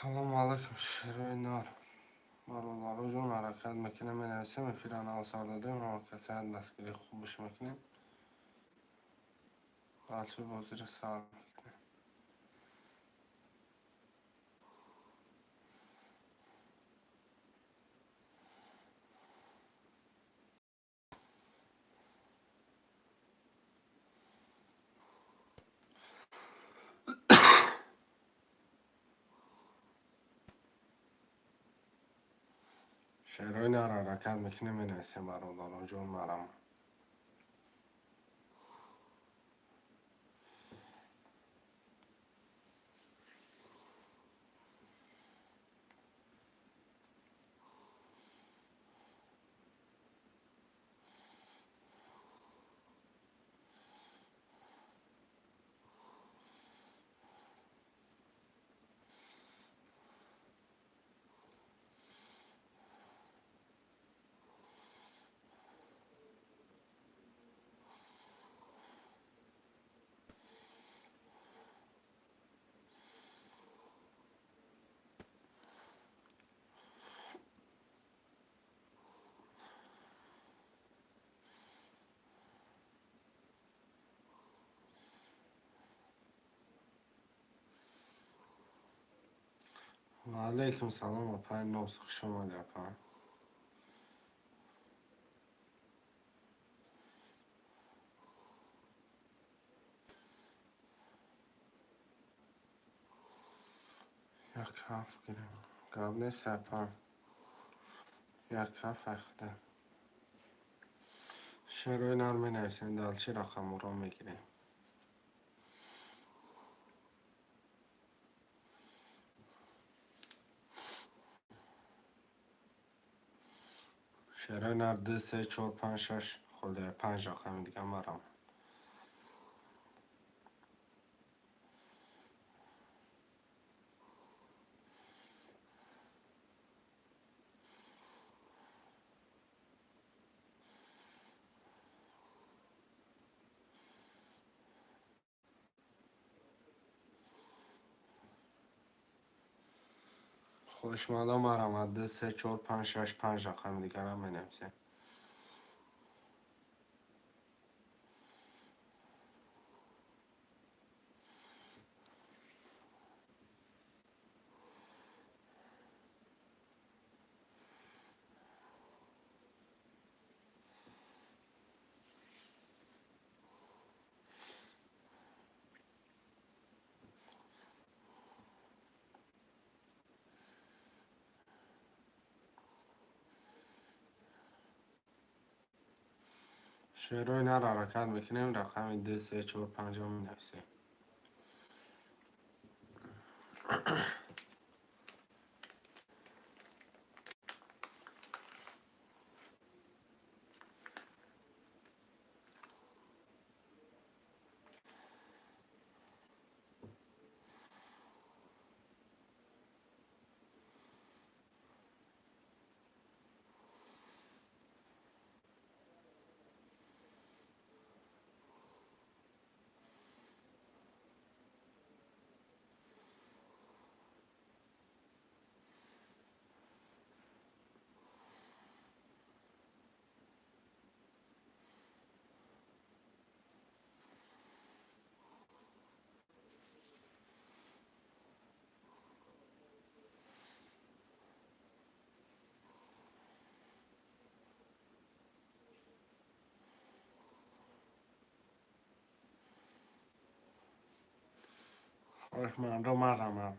Salam alaikum şeroynar. Marullar uzun harakat makine menevsem filan alsarda değil mi? Ama kesad daskili خوبش makine. Alçı bozdur sağ. Şeroynar harakat makine menevsem marullar uzun maram. Aleyküm salam apay nasıl şumal yapan. Yak haf girim. Gabne sepan. Yak haf akhda. Şeroynar menevsem dalçı rakam uram megire. شرایط 2 3 4 5 6 خورده 5 رقم دیگه مرام. خوشمالا مرام 2 3 4 5 6 5 رقم دیگه هم بنویسه. شروع نر حرکت میکنیم رقم 2 3 4 5 هم بنویسه. خوشمالا مرام.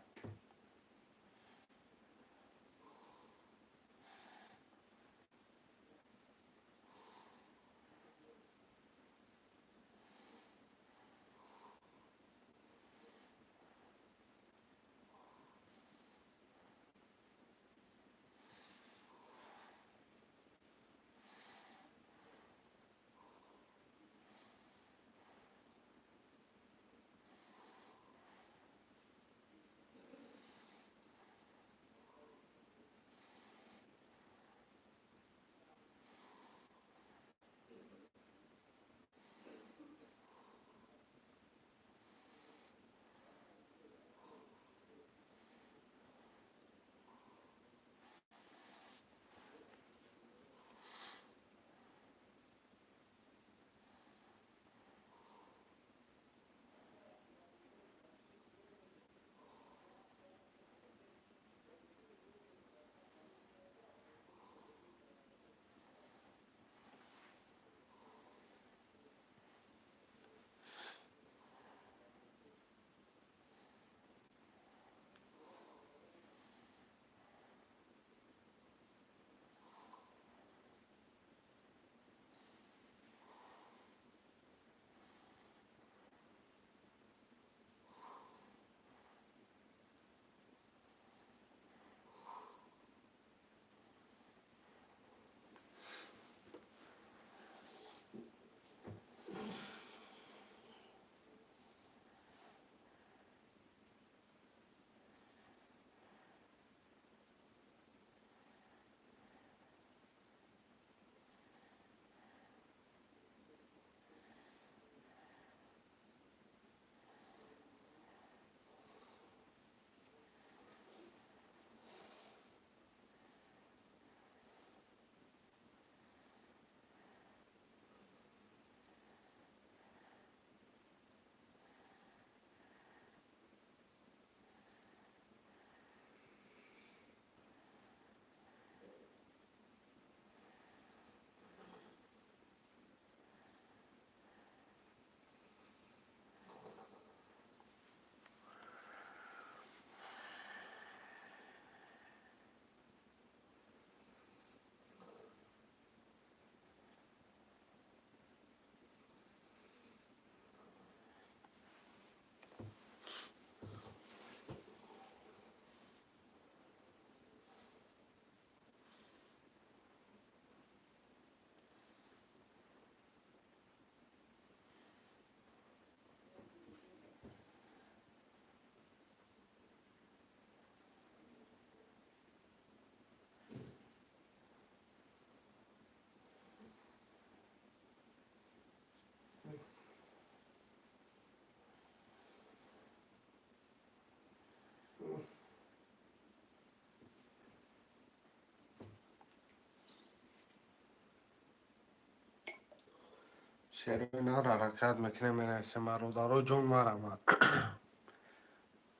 شروینار حرکت میکنه مینویسه مرودارو جون مرمد.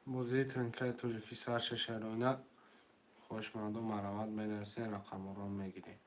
بوزی ترنکه توجکی سرش شروینه خوشمند و مرمد مینویسه رقم رو میگیریم.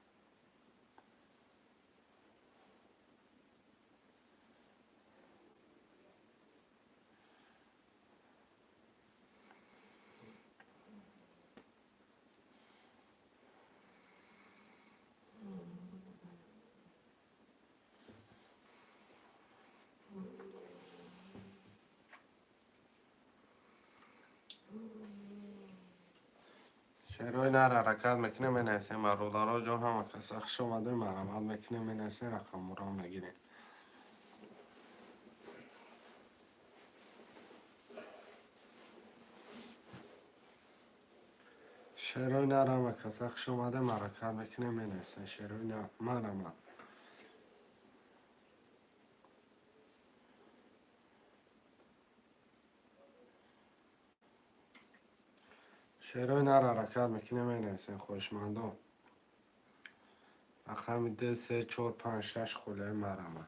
شروینار حرکت میکنه مینویسه مرودارو جون هم کسخ شمده مرمد میکنه مینویسه رقم رو میگیریم. شروینار هم کسخ شمده حرکت میکنه مینویسه شروینار مرمد. شروینار حرکت میکنه مینویسه خوشمندو رقم 2 3 4 5 6 خوله مرمد.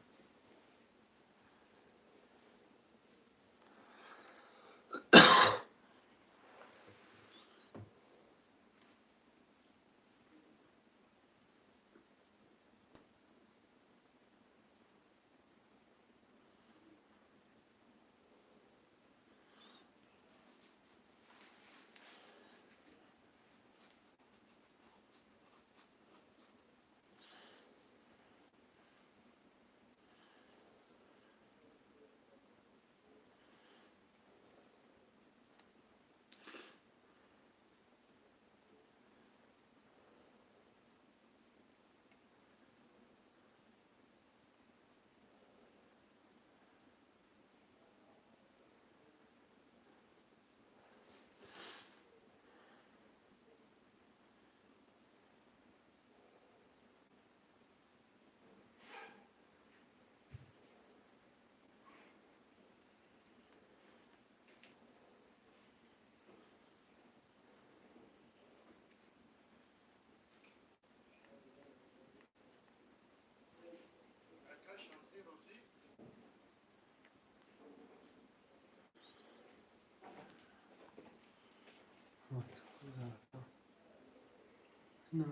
نه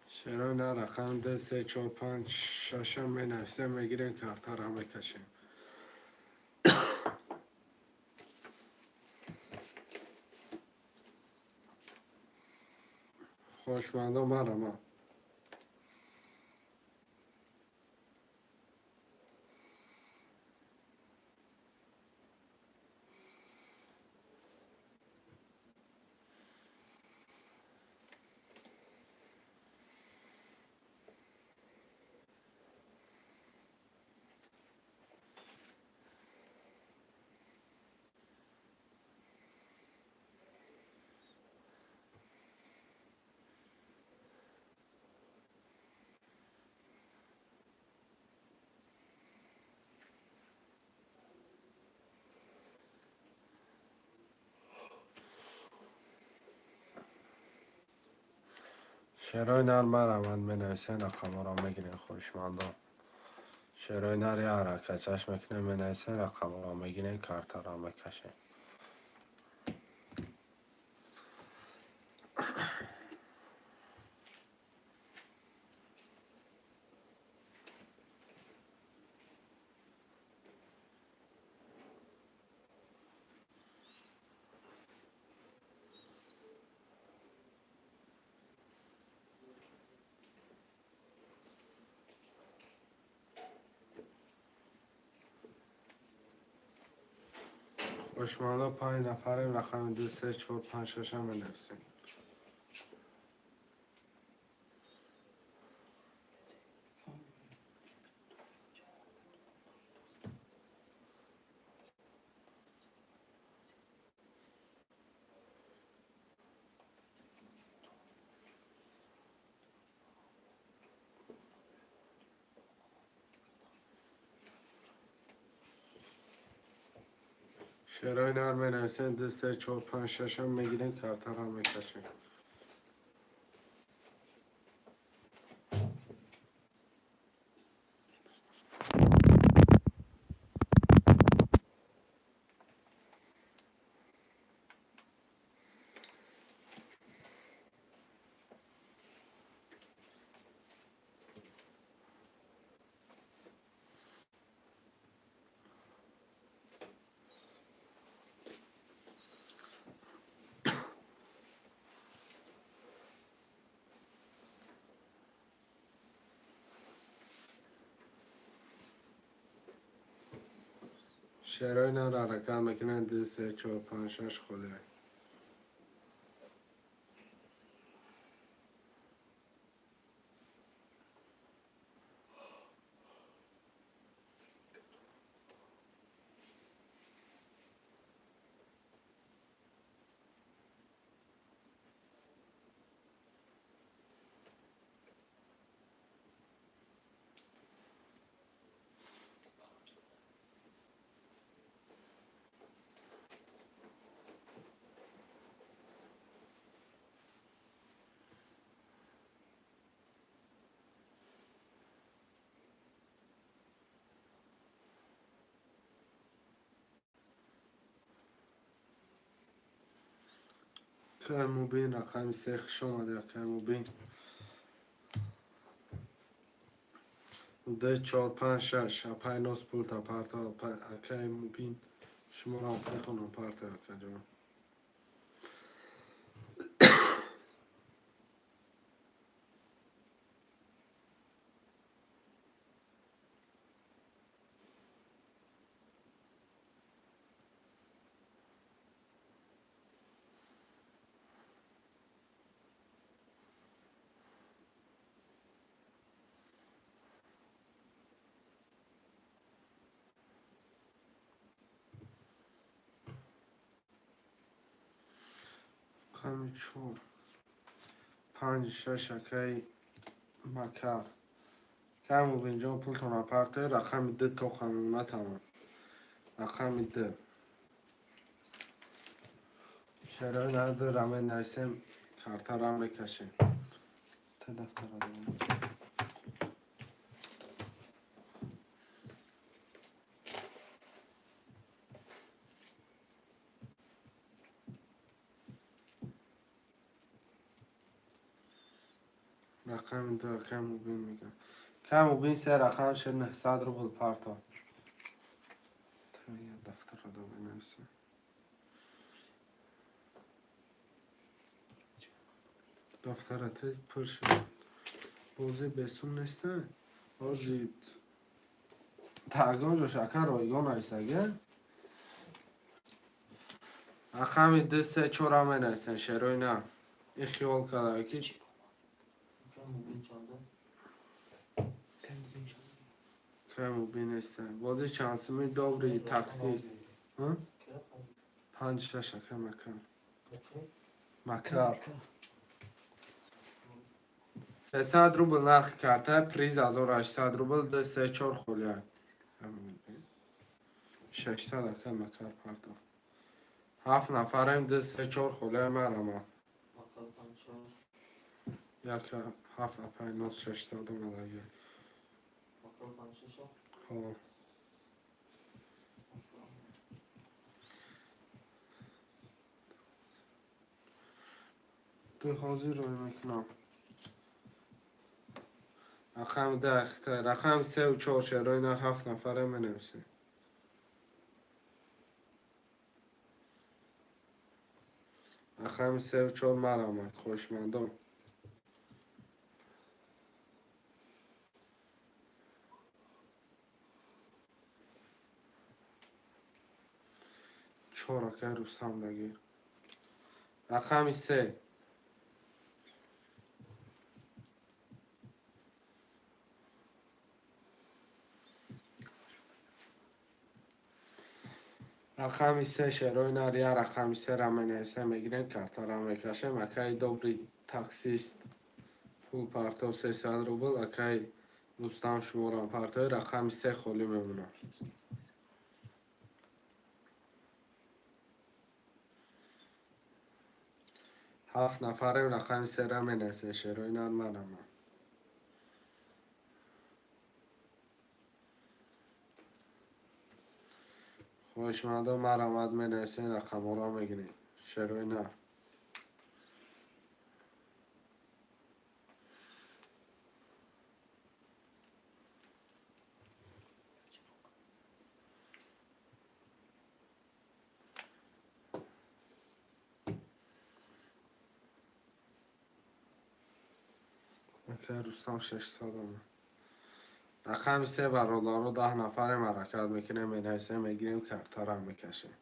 شروینار رقم 2 3 4 5 6 مینویسه میگیریم کارتا را میکشیم. خوشمندو مرمد. شروینار مرمد مینویسه رقم را میگیریم خوشمندو. شروینار یه حرکت چشم میکنه مینویسه رقم را میگیریم کارتا را میکشیم. خوشمندو 5 نفریم رقم 2 3 4 5 6 مینویسیم. شعرهای نرم بنویسین 2 3 4 5 6 هم میگیرین کارتا را میکشین. شعرهای نرم را حرکت میکنین 2 3 4 5 6 خلی. که مبین رقم 3 خوش آمده. که مبین 2 4 5 6 اپای نوز پولتا پارتا که مبین شما را پولتون پارتا که جان رقم 4 5 6 اکای مکر که مبین جان پولتون پارتا رقم 2 تا خمونه تمام. رقم 2 شعرهای نرم را بنویسین کارتا را میکشین. تا دفتر را داریم. رقم 2 که مبین میگم که مبین 3 رقم شد 900 روبل پارتا. تا یه دفتر را بنویسین. دفترت پر شد. بازی بسون نیستن. بازی تاگان جو شکر رایگان ایستگه. رقم 2 3 4 هم نیستن شعرهای نه. این خیال کرده که که مبین نیستن. بازی چانسمی دوری تاکسی است. 5 6 که مکر 300 روبل نرخ کرده پریز 1800 روبل 2 3 4 خولیه 600 که مکر پرداخت 7 نفریم 2 3 4 خولیه مرمه یک 7 5 600 اومده ها تو حاضر رو میکنم. رقم 10 رقم 3 و 4 شعرهای نه 7 نفره منویسه. رقم 3 و 4 مرامت خوشمندم. چهارکه روستم بگیر. رقم 3 رقم 3 شعرهای نریه رقم 3 را منویسه میگیرین کارتا را میکشه مکای دوبری تاکسیست پول پارتا 300 روبل اکای دوستان شما را پارتا رقم 3 خولی میمونه. 7 نفریم رقم 3 را می نویسین شعرهای نرمرم. خوشمند و مرامت می نویسین رقم را میگیرین شعرهای نر. اوکی رستم 600 رقم 3 برادر و 10 نفریم حرکت میکنیم می نویسین میگیریم کرتا را میکشیم.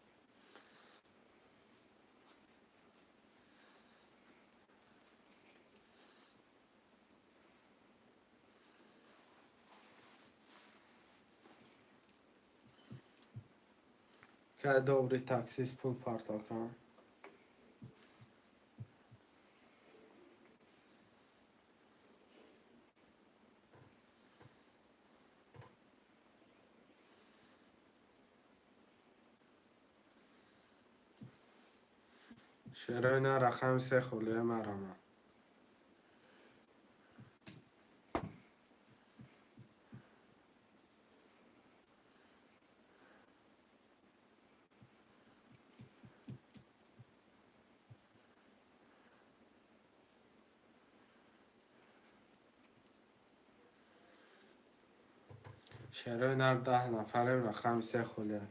که dobry taksi współpartaka. شعرهای نه رقم 3 خلیه مرامه. شعرهای نه 10 نفریم رقم 3 خلیه.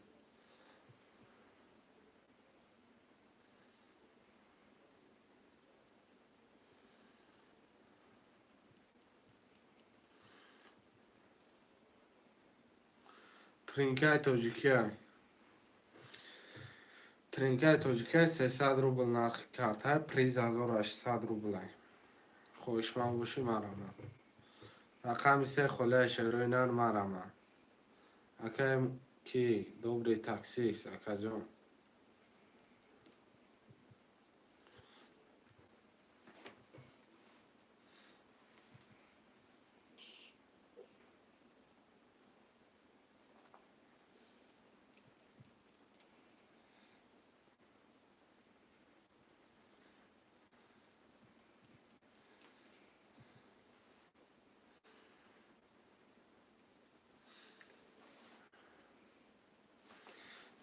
ترینکای توجیکی 300 روبل نرخ کرده پریز 1800 روبل. خوشمند باشی مرامه. رقم 3 خلیه شعرهای نر مرامه. اکا کی dobry taksist اکا جان.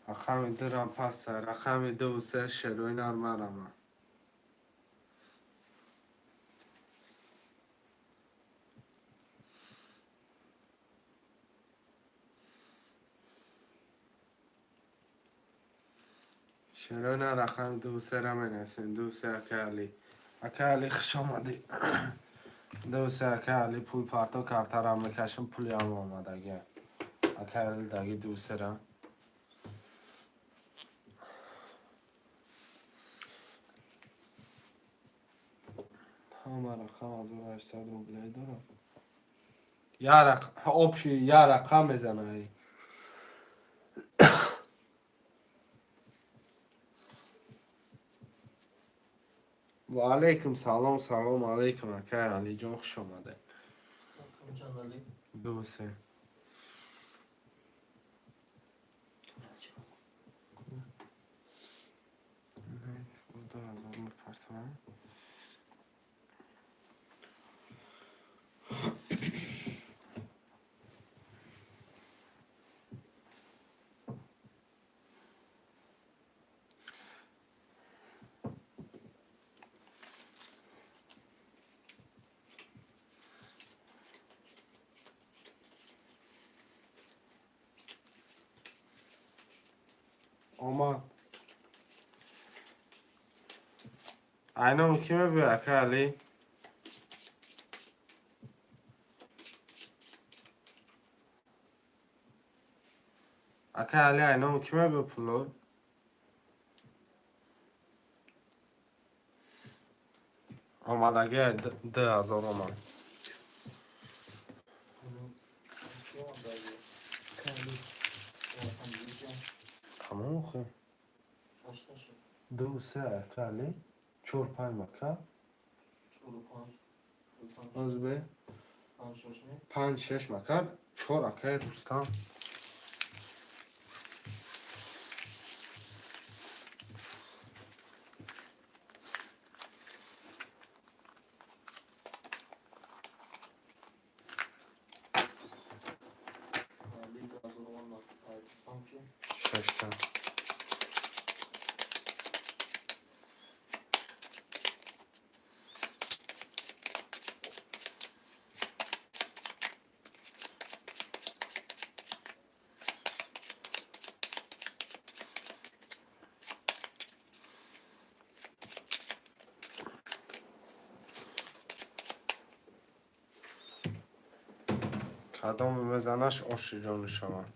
رقم 2 را پس رقم 2 و 3 شعرهای نر مرامه. شعرهای نر رقم 2 و 3 را می نویسین. 2 و 3 اکا علی خوش آمدی. 2 و 3 اکا علی پول پرتو کرده را میکشم پولی هم آمدگی. اکا علی داگی 2 و 3 را. همه رقم 1800 روبله دارم. یا رقم آبشی یا رقم بزنه ای. و علیکم سلام علیکم اکا علی جان خوش آمده. 2 و 3 آمد. اینا کیمه بی اکا علی؟ اکا علی اینا کیمه بی پولو؟ آمدگی 2000 آمد. تمام خو 2 و 3 اکا علی 4 5 مکا از به 5 6 مکا 4 اکا دوستان. 80. کدام میزنش آشیجان شوند.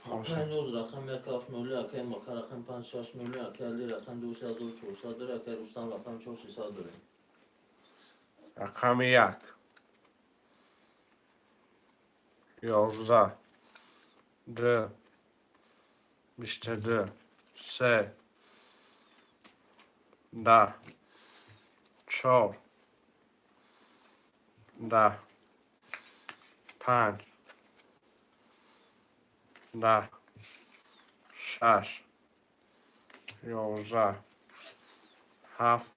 پنج رقم یک هفت نولی اکی مکه رقم 5 6 نولی اکی علی رقم 2400 داره اکی رستم رقم 4300 داره. رقم 1 11 2 22 3 10 4 10 5 10 6 11 7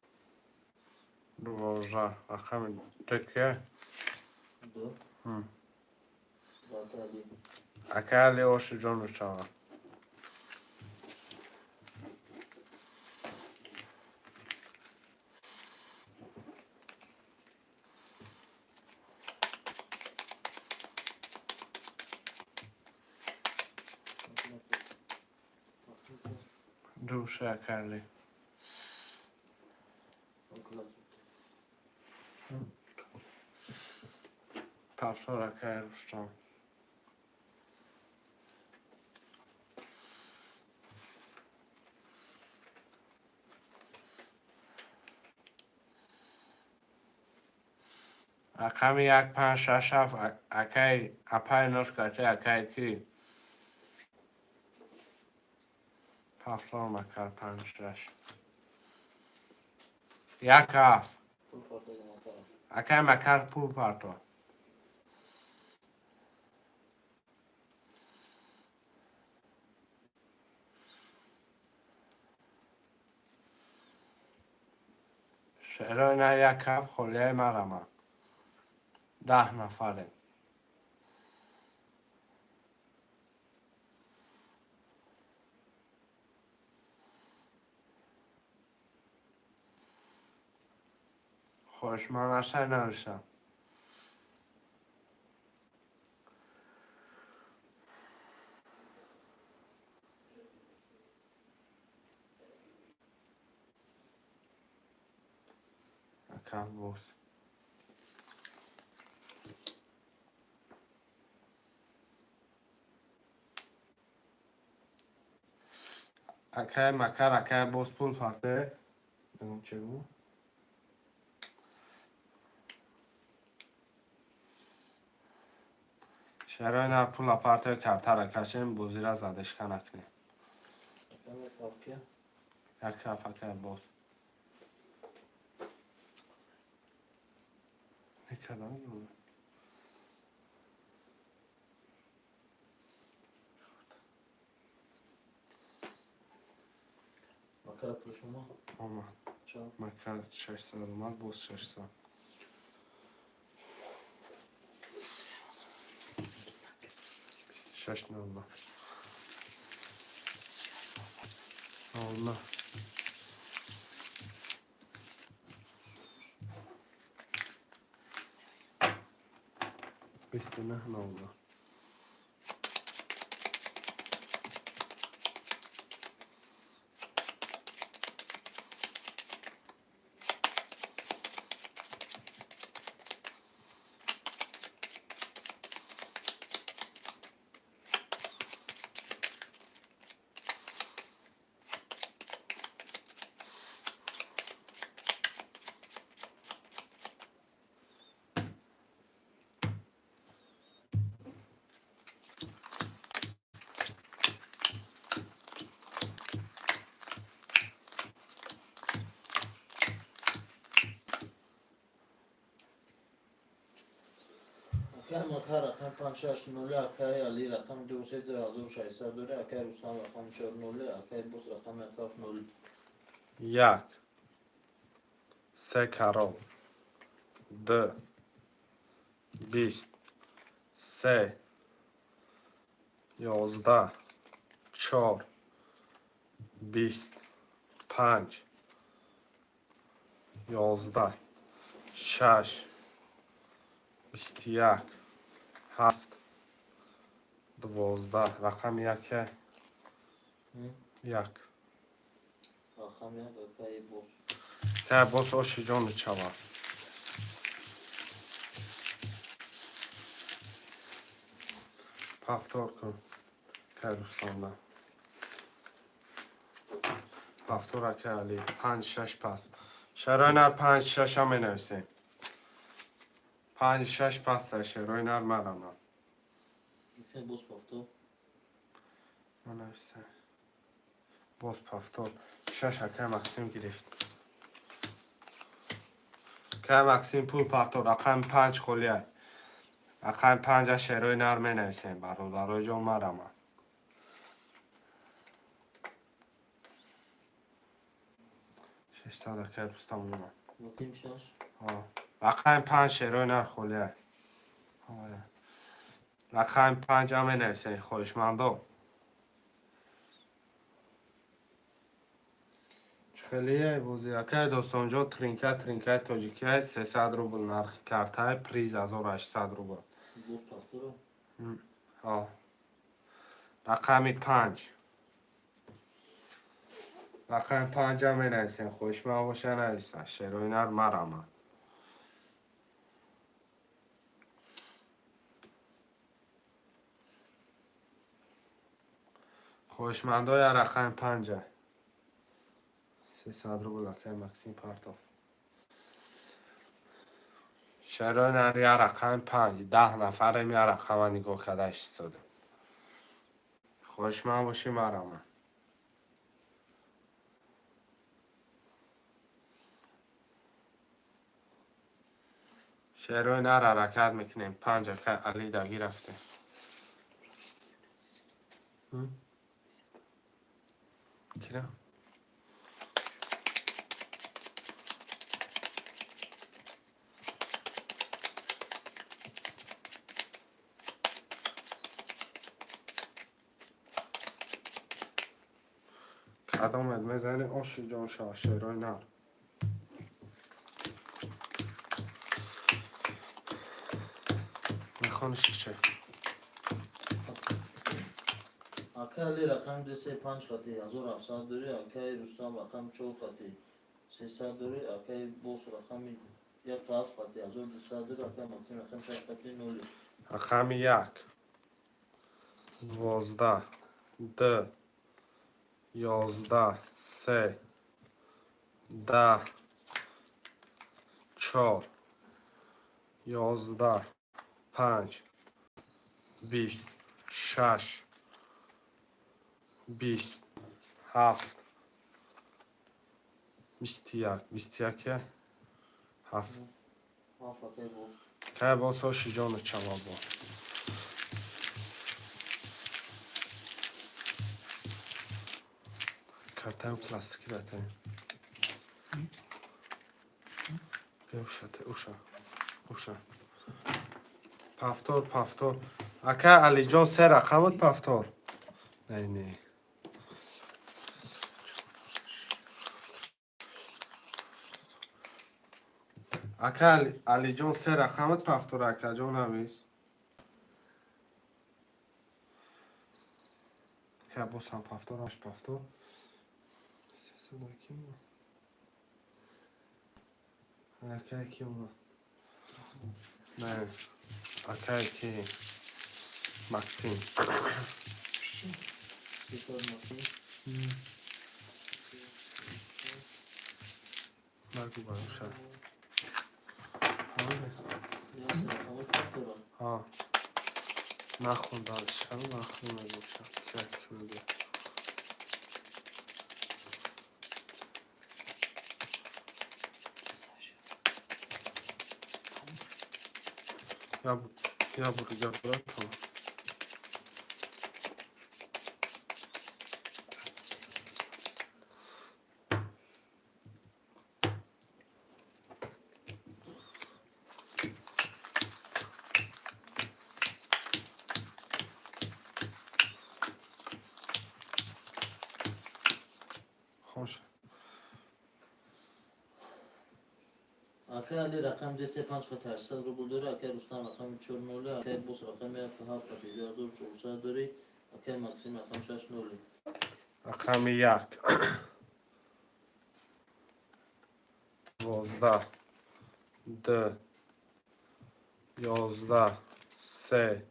12 رقم دکه دو باقی علی اکالی آشیجان شوند. دوشه اکالی پفتار اکای رستم. رقم 1 5 6 7 اکای اپای نوشکاچه اکای کی پفتار مکر 5 6 یک هفت اکای مکر پول پرتو شعرهای نه یک هفت خولیه مرمه 10 نفره خوشمان اصلا نوشتم. اکای بوس اکای مکر اکای بوس پول پرته بگم چه بود شعرهای نه پول پرته کبتر کشیم بوزی را زدش کنکنی یک هفت اکای بوس نکدام بود مکه پول شما آمد چهار مکر 600 اومد بوس 600 26 نومد الله 29 نومد مکه رقم 5 6 نولی اکی علی رقم 2600 داره اکی رستم رقم 4 نولی اکی بوس رقم یک هفت نولی یک سه کرول ده 20 سه 11 4 20 5 11 6 21 7 12 رقم یک یک رقم یک اکای بوس که باز آشی جان چوا پفتار کن که دوستان پفتار که علی 5 6 پس شرای نر 5 6 هم نویسیم 5 6 پس شرای نر مرم اکای بوس پفتو نویسیم باز پفتار 6 که مکسیم گرفت که مکسیم پول پفتار رقم 5 خولیه رقم 5 شرای نر می نویسیم برای جان مرم 600 که دوستان میمون وکیم شش رقم 5 شرای نر خولیه رقم 5 هم می نویسیم خوشمندو خیلیه بوزی اکه دوستان جا ترینکه تاجیکی های 300 روبل نرخ کرده های پریز 1800 روبل بوس پفتو رقم 5 رقم 5 هم می نویسیم خوشمند باشه نویسه شروع نر مرمه خوشمنده های رقم 5 300 روبل اکه مکسیم پرتاف شروع نر یا رقم 5 10 نفر می رقم نگاه کده ایستاده خوشمند باشی مرمه شروع نر حرکت میکنیم 5 که علی داگی رفته کیا کدام میزنی آشی جان شاه شروع نر میخوانش چه اکای علی رقم دسته 5 خطی 1700 دوری اکای رستم رقم 4 خطی 300 دوری اکای بوس رقم 1 خطی 1200 دوری اکای مکسیم رقم 6 خطی نولی رقم 1 12 2 11 3 10 4 11 5 20 6 20 7 21 21 7 اکای بوس که باز هاشی جان چما با کرتم پلاستیکی رته بیا اوشا پفتور اکا علی جان 3 رقمت پفتور نه اکا علی جان 3 رقمت پفتور اکا جان نویس که باز هم پفتور پفتور 300 کیم اکا کیم نه اکا کی مکسیم 300 مکسیم نگو باشه یاس رقمش پفتو ها نخوندنش هم نخوندنش که میگه یا برو tamam. خوش. Aka Ali rakam dese 5 katı 800 ruble dori. Aka Rustam rakam 4 nolu. Aka Boss rakam 7 katı Azor 400 dori. Aka Maxim rakam 6 nolu. رقم 1 12 2 11 3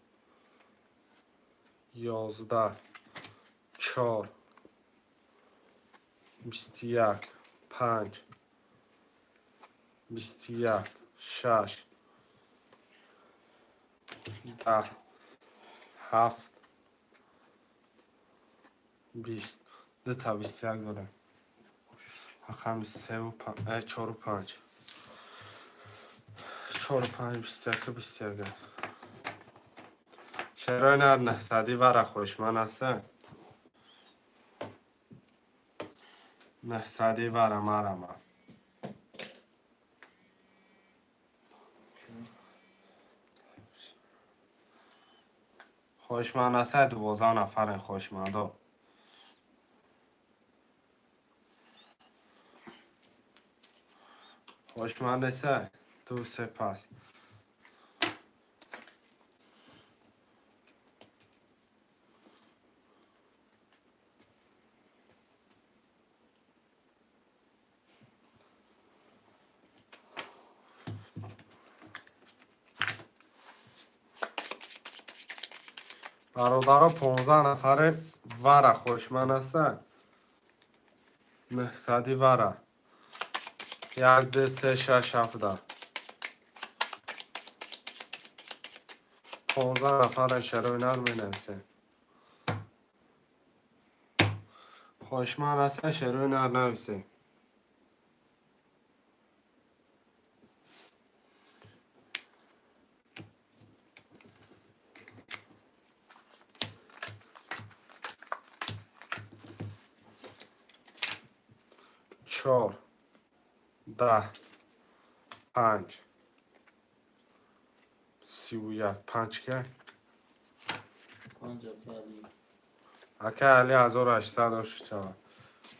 11 4 21 5 21 6 10 7 20 دو تا 21 دارم رقم 3 و 4 و 5 4 و 5 21 21 شرای نه سادی ورق خوش من هستم نه سادی ورم آرام خوش من هستم 12 نفر خوش من دو خوش من هستم دو سپاس برادرها 15 نفر ورق خوش من هستن نه سادی ورق 1 2 3 6 7 15 نفر شروع نر می نویسه خوش من هستن شروع نر نویسه چهار 10 5 31 5 که 5 Aka Ali. اکه علی 1804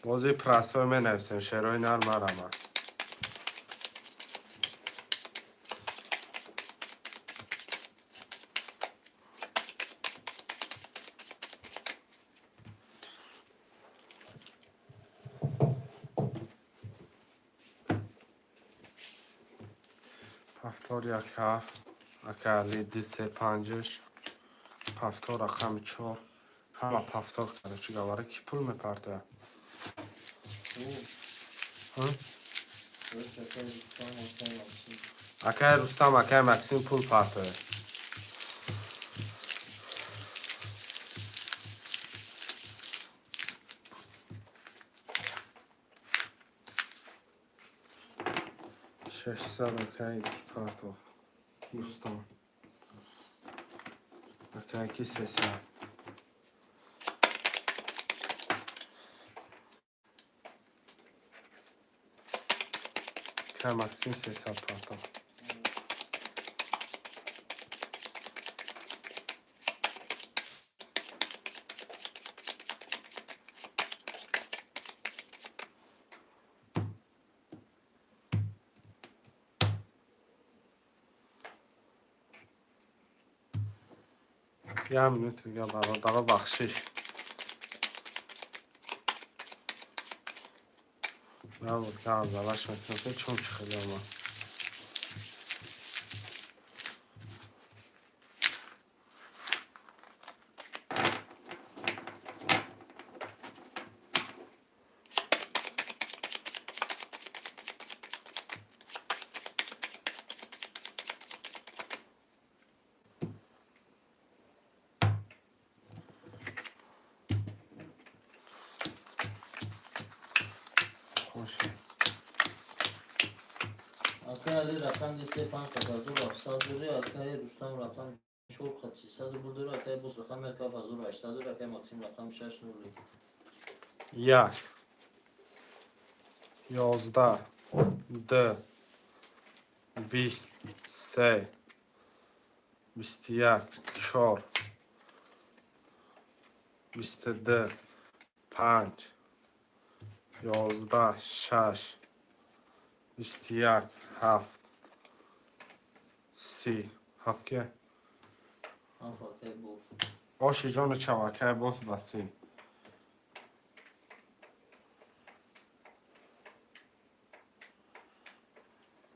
بازی پرستای می نویسیم شروع نر مرمه هفتاد 1 7 اکه علی 205 هفتاد رقم 4 همه هفتاد کرده چی گواره کی پول میپرده اکه رستم اکه مکسیم پول پرده شش سر اکه کی پرده رستم اکه کی 300 اکه مکسیم 300 پرده یه منوت دیگه برادر بخشش نبود که اولش میتونم چون چی خیلی آمان خوشه Aka Ali rakam dese 5 katı Azor 700 dori. Aka Rustam rakam 4 katı 300 ruble dori. Aka Boss rakam 7 katı Azor 8 dori. Aka Maxim rakam 6 nolu. 1 11 2 20 3 21 4 22 5 11 6 21 7 30 هفکه هفت اکای بوس آشی جان چواکه باز بسی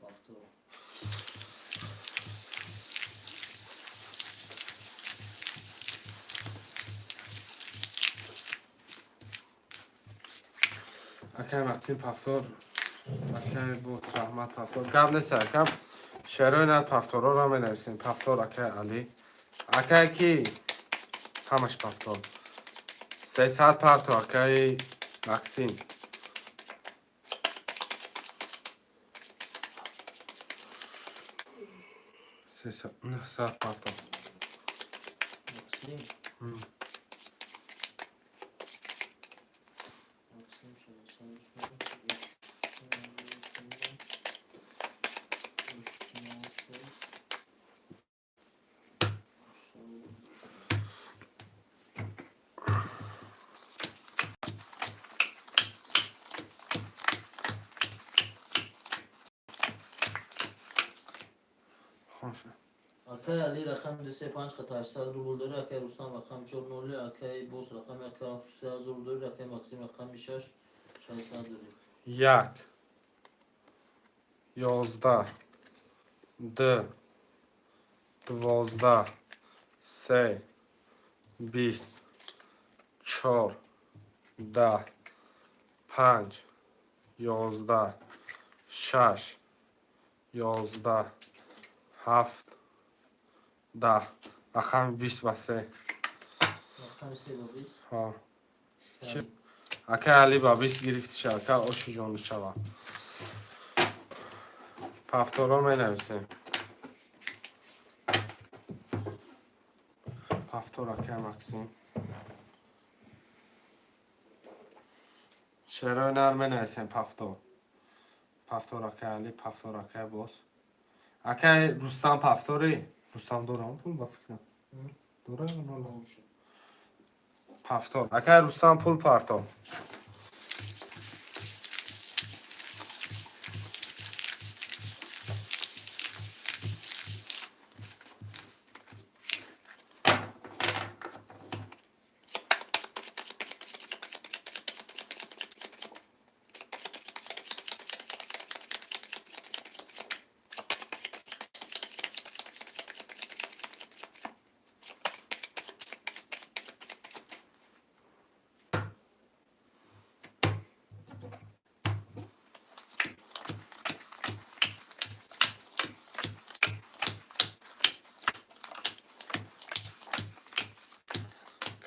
هفتو اکه مقسیم پفتار اکه بود رحمت پفتار قبل سرکم شروع نه پفتارا را می نویسیم پفتار اکه علی اکه کی همش پفتار 300 پرتو اکه مقسیم 900 پرتو مکسیم مکسیم شده خوشه اکای علی رقم دسته 5 خط 800 روبل داره اکای رستم رقم 4 نولی اکای بوس رقم 1 روبل داره اکای مکسیم رقم 6 600 داره یک 11 2 12 3 20 4 10 5 11 6 11 7 10 رقم 20 و 3 رقم 3 با 20 ها علی اکه علی با 20 گرفتی شد اکه آشی جان شد پفتارا می نویسیم پفتار اکه مکسیم شروع نر می نویسیم پفتار پفتار اکه علی پفتار اکه باز اکه رستم پفتاری رستم دارم پول با فکرم داره یا نه پفتار اکه رستم پول پرتو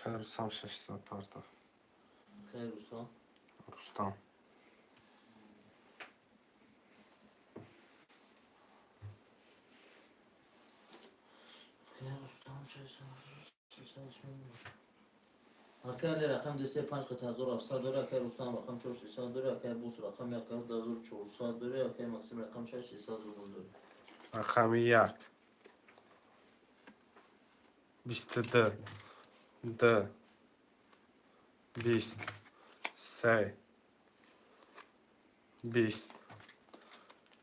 که رستم 600 پرتو اکای رستم رستم اکای رستم 600 اکای علی رقم دسته 5 خط 1700 داره اکای رستم رقم 4 300 داره اکای بوس رقم 1400 داره اکای مکسیم رقم 6 300 روبل داره رقم 1 22 2 20 3 20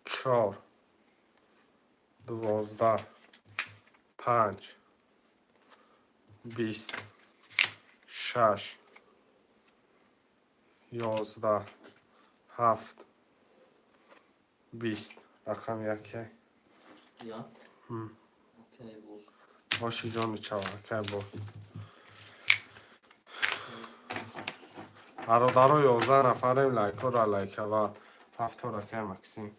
4 12 5 20 6 11 7 20 رقم 1 یک اکای بوس باشی جان چوا که باز برادرها 11 نفریم لایکا را لایکه و پفتار که مکسیم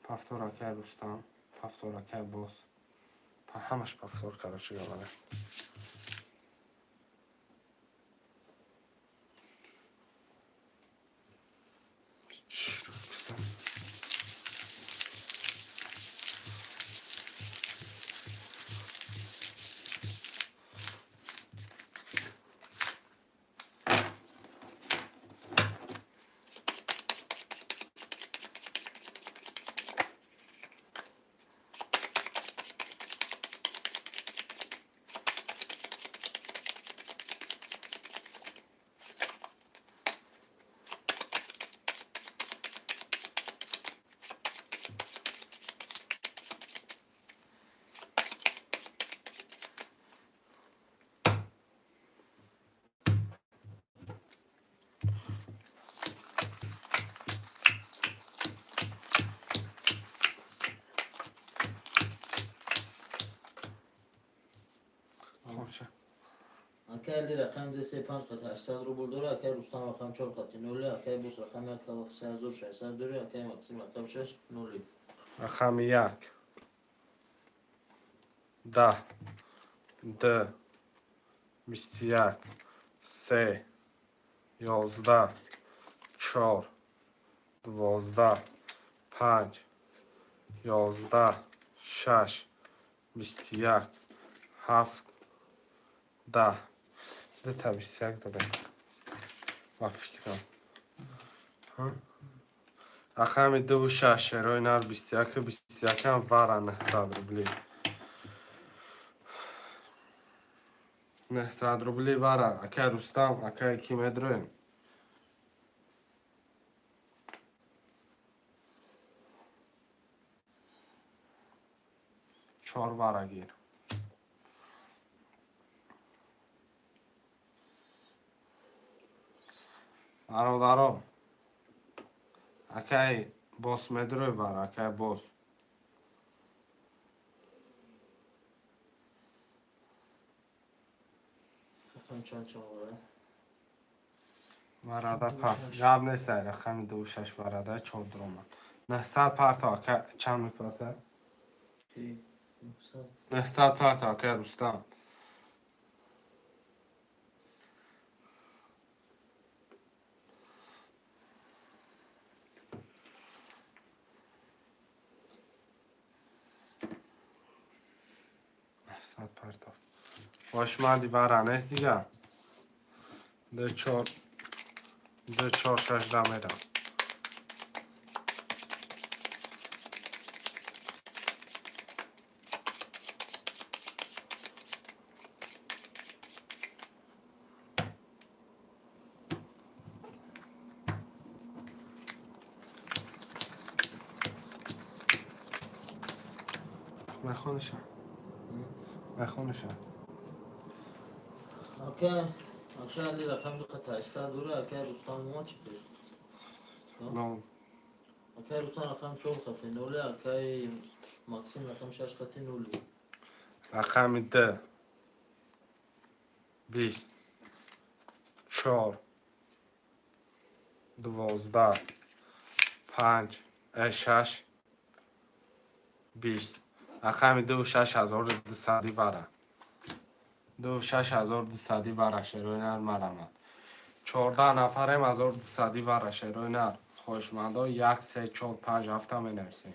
پفتار که رستم پفتار که باز همش پفتار کرده چه گمانه اکه علی رقم دسته 5 قطع 800 روبل داره اکه رستم رقم 4 قطع نولی اکه بوس رقم 1600 داره اکه مکسیم رقم 6 نولی رقم 1 10 2 21 3 11 4 12 5 11 6 21 7 10 ده تا 21 داده با فکرم رقم 2 و 6 شروع نار 21 21 هم وارن 900 روبلی 900 روبلی وارن اکه رستم اکه کی مدرویم 4 وارا گیر برادرم اکه باس مدروی وارا اکه باس رقم چند واره وراده پس قبل نیست رقم 2 و 6 وراده 4 درمه 900 پارتا اکه چند میپرته کی 900 پارتا اکه رستم صد پرتا باشمردی برا نیست دیگه ده 4 6 دمه دم مخونشم اکه علی رقم 2 قطع 800 داره اکه رستم ما چی کرد نو اکه رستم رقم 4 قطع نولی اکه مکسیم رقم 6 قطع نولی رقم 10 20 4 12 5 6 20 رقم 2 و 6200 وره 2 و 6200 وره شروع نر مرمت 14 نفرم 1200 وره شروع نر خوشمندا 1 3 4 5 7 می نرسیم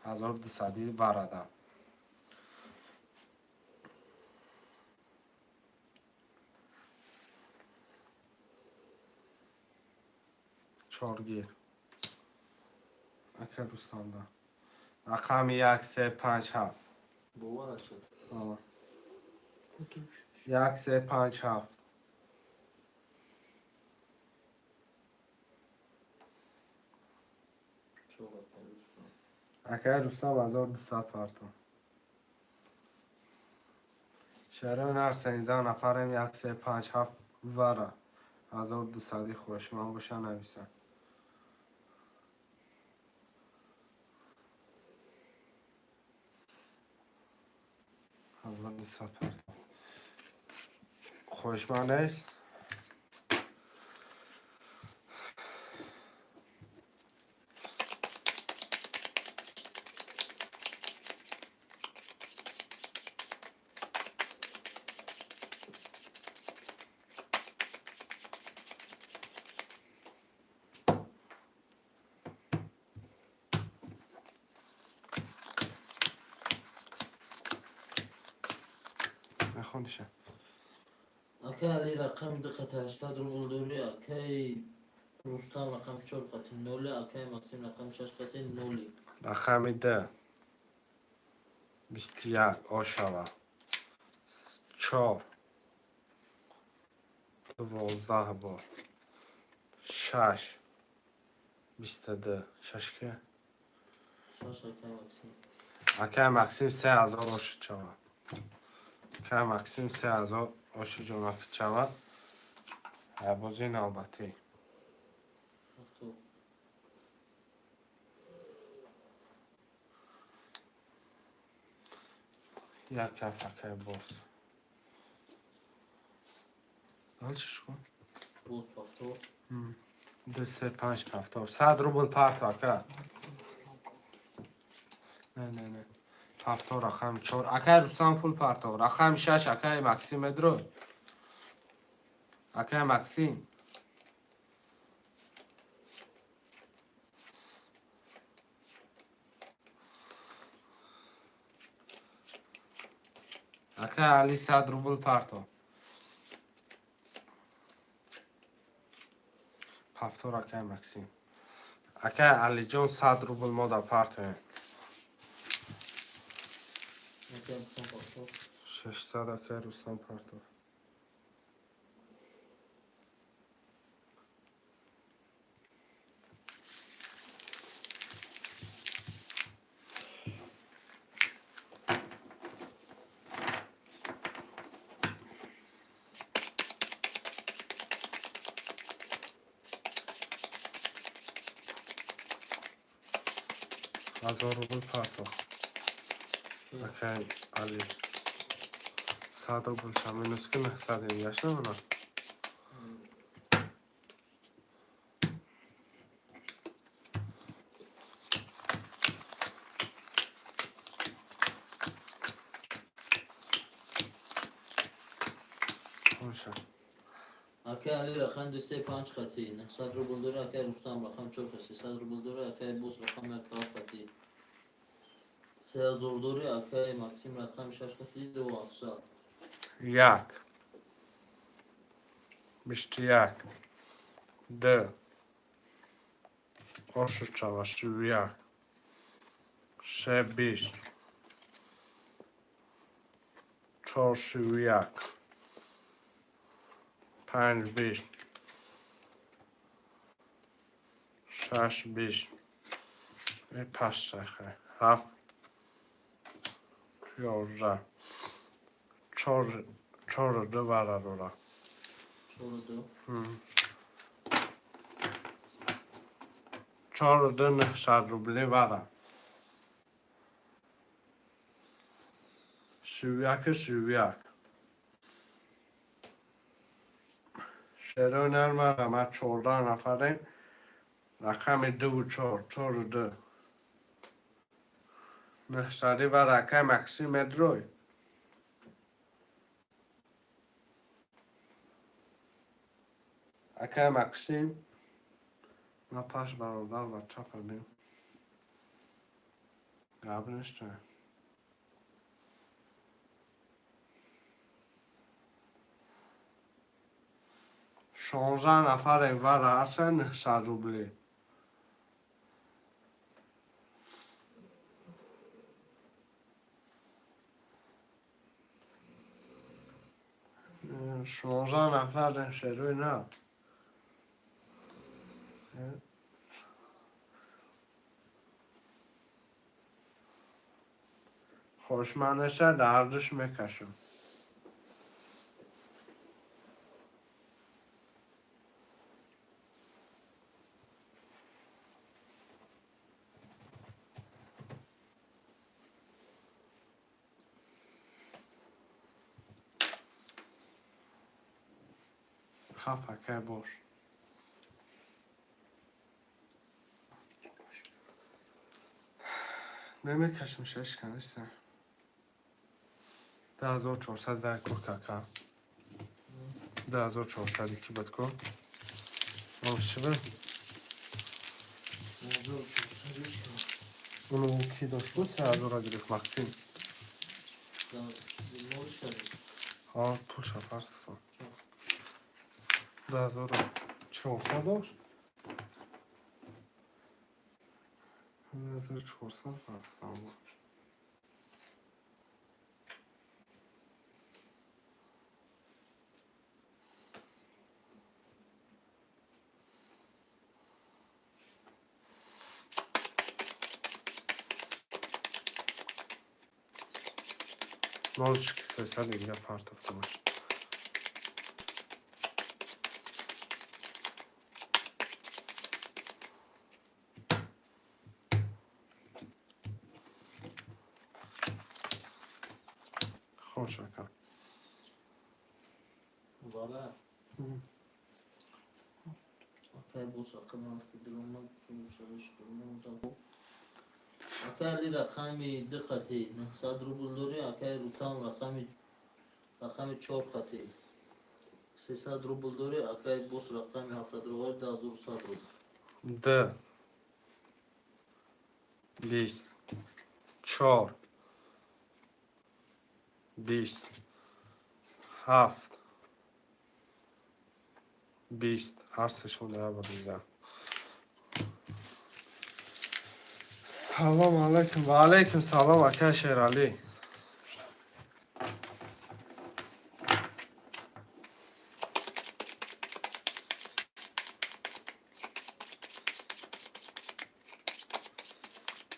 1200 وره دم چارگیر اکر رستم دم رقم 1 3 5 7 بواره شد 1 3 5 7 چه قطع رستم اکر رستم 1200 پارتا شروع نر 13 نفرم 1 3 5 7 وره 1200 خوشمند باشه نویسن اول سپر خوشمند است نخونشه اکه علی رقم 2 قطع 800 روبل داره اکه رستم رقم 4 قطع نولی اکه مکسیم رقم 6 قطع نولی رقم 10 21 آشوا 4 12 بار 6 22 6 که 6 اکه مکسیم اکه مکسیم 3000 آش چوا اکه مکسیم 3000 آش جمعه چوا بازی نوبتی هفتو یک کف اکه باز حال چیش کن؟ بوس پافتور 2 3 5 پفتار 100 روبل پارت اکا نه پفتار رقم 4 اکا رستم فول پارتور رقم 6 اکا مکسیم ادرو اکا مکسیم اکا علی 100 روبل پارتور پفتار اکا مکسیم اکا علی جان 100 روبل مادا پارتور اکا رستم پافتور 600 اکا رستم پارتور هزار روبل پارتور اکا علی 100 روبل شامل نسکن 100 میگشت نه خونشم اکا علی رقم 205 خطی 900 روبل داره اکا رستم رقم 4 خطی 300 روبل داره اکا بوس رقم 1 خطی 3000 داره اکا مکسیم رقم 6 خطی 2700 یک 21 2 8 21 3 20 4 21 5 20 6 20 پس سخه 7 11 4 2 برادر 42 4 2 900 روبلی برا 31 شعرهای نرمه ما 14 نفریم رقم 2 و 4 4 و 2 900 و رقم مکسیم ادروی اکا مکسیم ما پاش برادر و چپ بیم قبلش نه 16 نفریم و رقم 900 روبلی 16 نفریم شروع نه خوشمنشه دردش میکشم هفته باش نمیکشم شش کنستم 10400 و کوکاکا 10400 کی بد کن آمشه به 1400 اونو کی داشت بود 3000 گرفت مکسیم ها پول شفر کن 10400 داشت 10400 رفتم بود Malczyk sobie sadnie dla partów to masz. Chodź jaka. Valla. Okay, boss rakam hafta durumda sonuçları durumda bu. Okay, rakami dikkati nasad rubuldori okay rutan rakami çok katı. Sesad rubuldori okay boss rakami hafta durumda da zor sadru. د 20 4 20 7 20 هر سهشون در بریدم. سلام علیکم و علیکم سلام اکا شیرالی.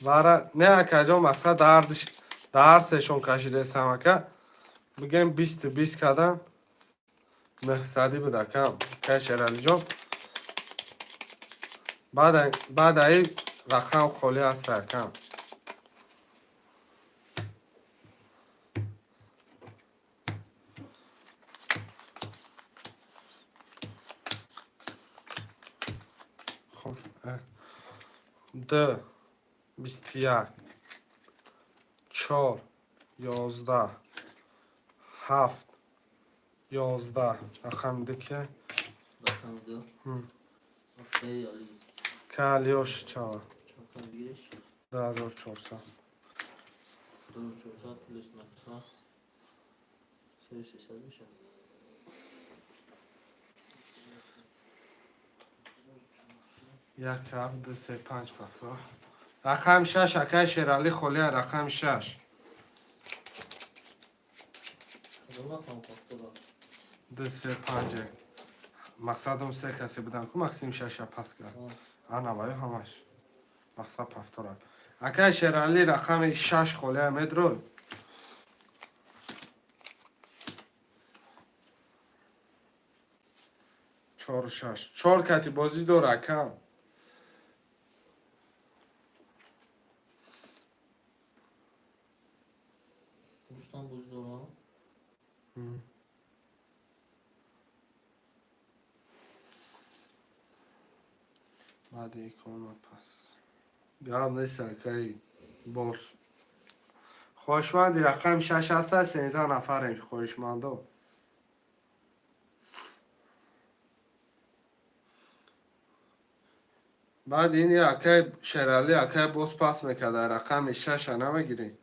واره نه اکا جان مقصد در سهشون کشیده سم اکا بگیم 20 کدن مقصدی بود اکا اکا شیرالی جان بعد ای رقم خالی هست اکا خب 2 21 4 11 7 11 رقم دیگه Rakam da. Okay Ali. کالیوش چاوا Çakal giriş. 1400 Doğru çorsa plus naksa. Sevse sevmiş. یک هفت 2 3 5 پفا رقم 6 اکای شیرالی خالی رقم 6 Allah kan faktura. 2 3 5 مقصد اون سه کسی بودن که مکسیم 6 پس کرد انا وای همش مقصد پفتورا اکای شیرالی رقم 6 خالی مترو 4 6 4 کتی بازی دو رقم Ruslan buzdolabı. بعد یک کنم پس بیام نیست اکای باز خوشمندی رقم 6 هسته 13 نفریم خوشمندو بعد این اکای شیرالی اکای باز پس میکرده رقم 6 نمیگیری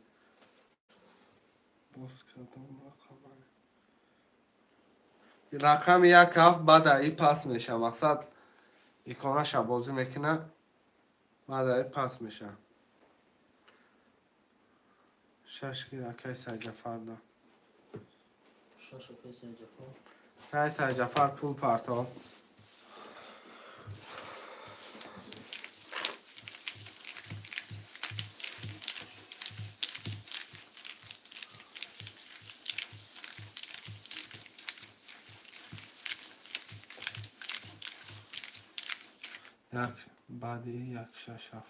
باز کردم رقم یک هفت بعد ای پس میشه مقصد ایکانا شبازی میکنه بعد ای پس میشه 6 گیر اکای سجفر ده Şaşa kesin cefa. اکای سجفر پول پرتاب یک بعدی یک 6 7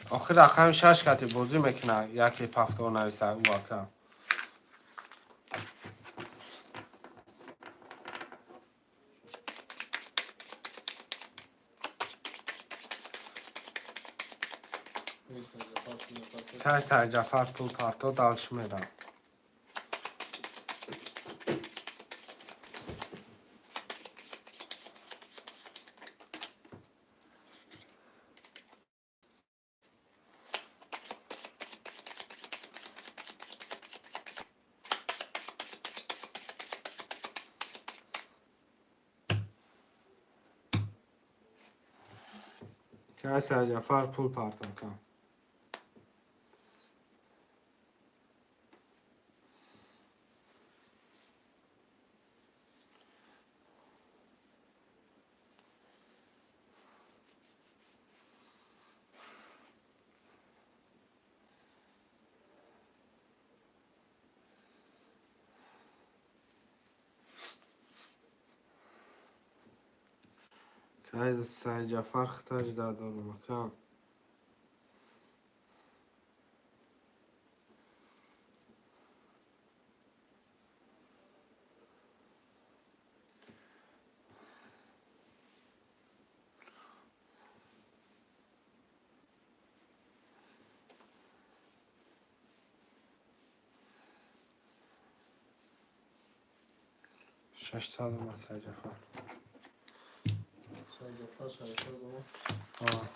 آخر رقم 6 کتی بازی میکنه یکی پفتو نویسه واقعا Neyse cefa şunu yapalım. اکای سجفر پول پرتاب دلش میرم اکای سجفر پول پرتاب کن اکای سجفر ختاج دادم مکان 600 مساج جعفر. سعی جعفر 600 ما. آه.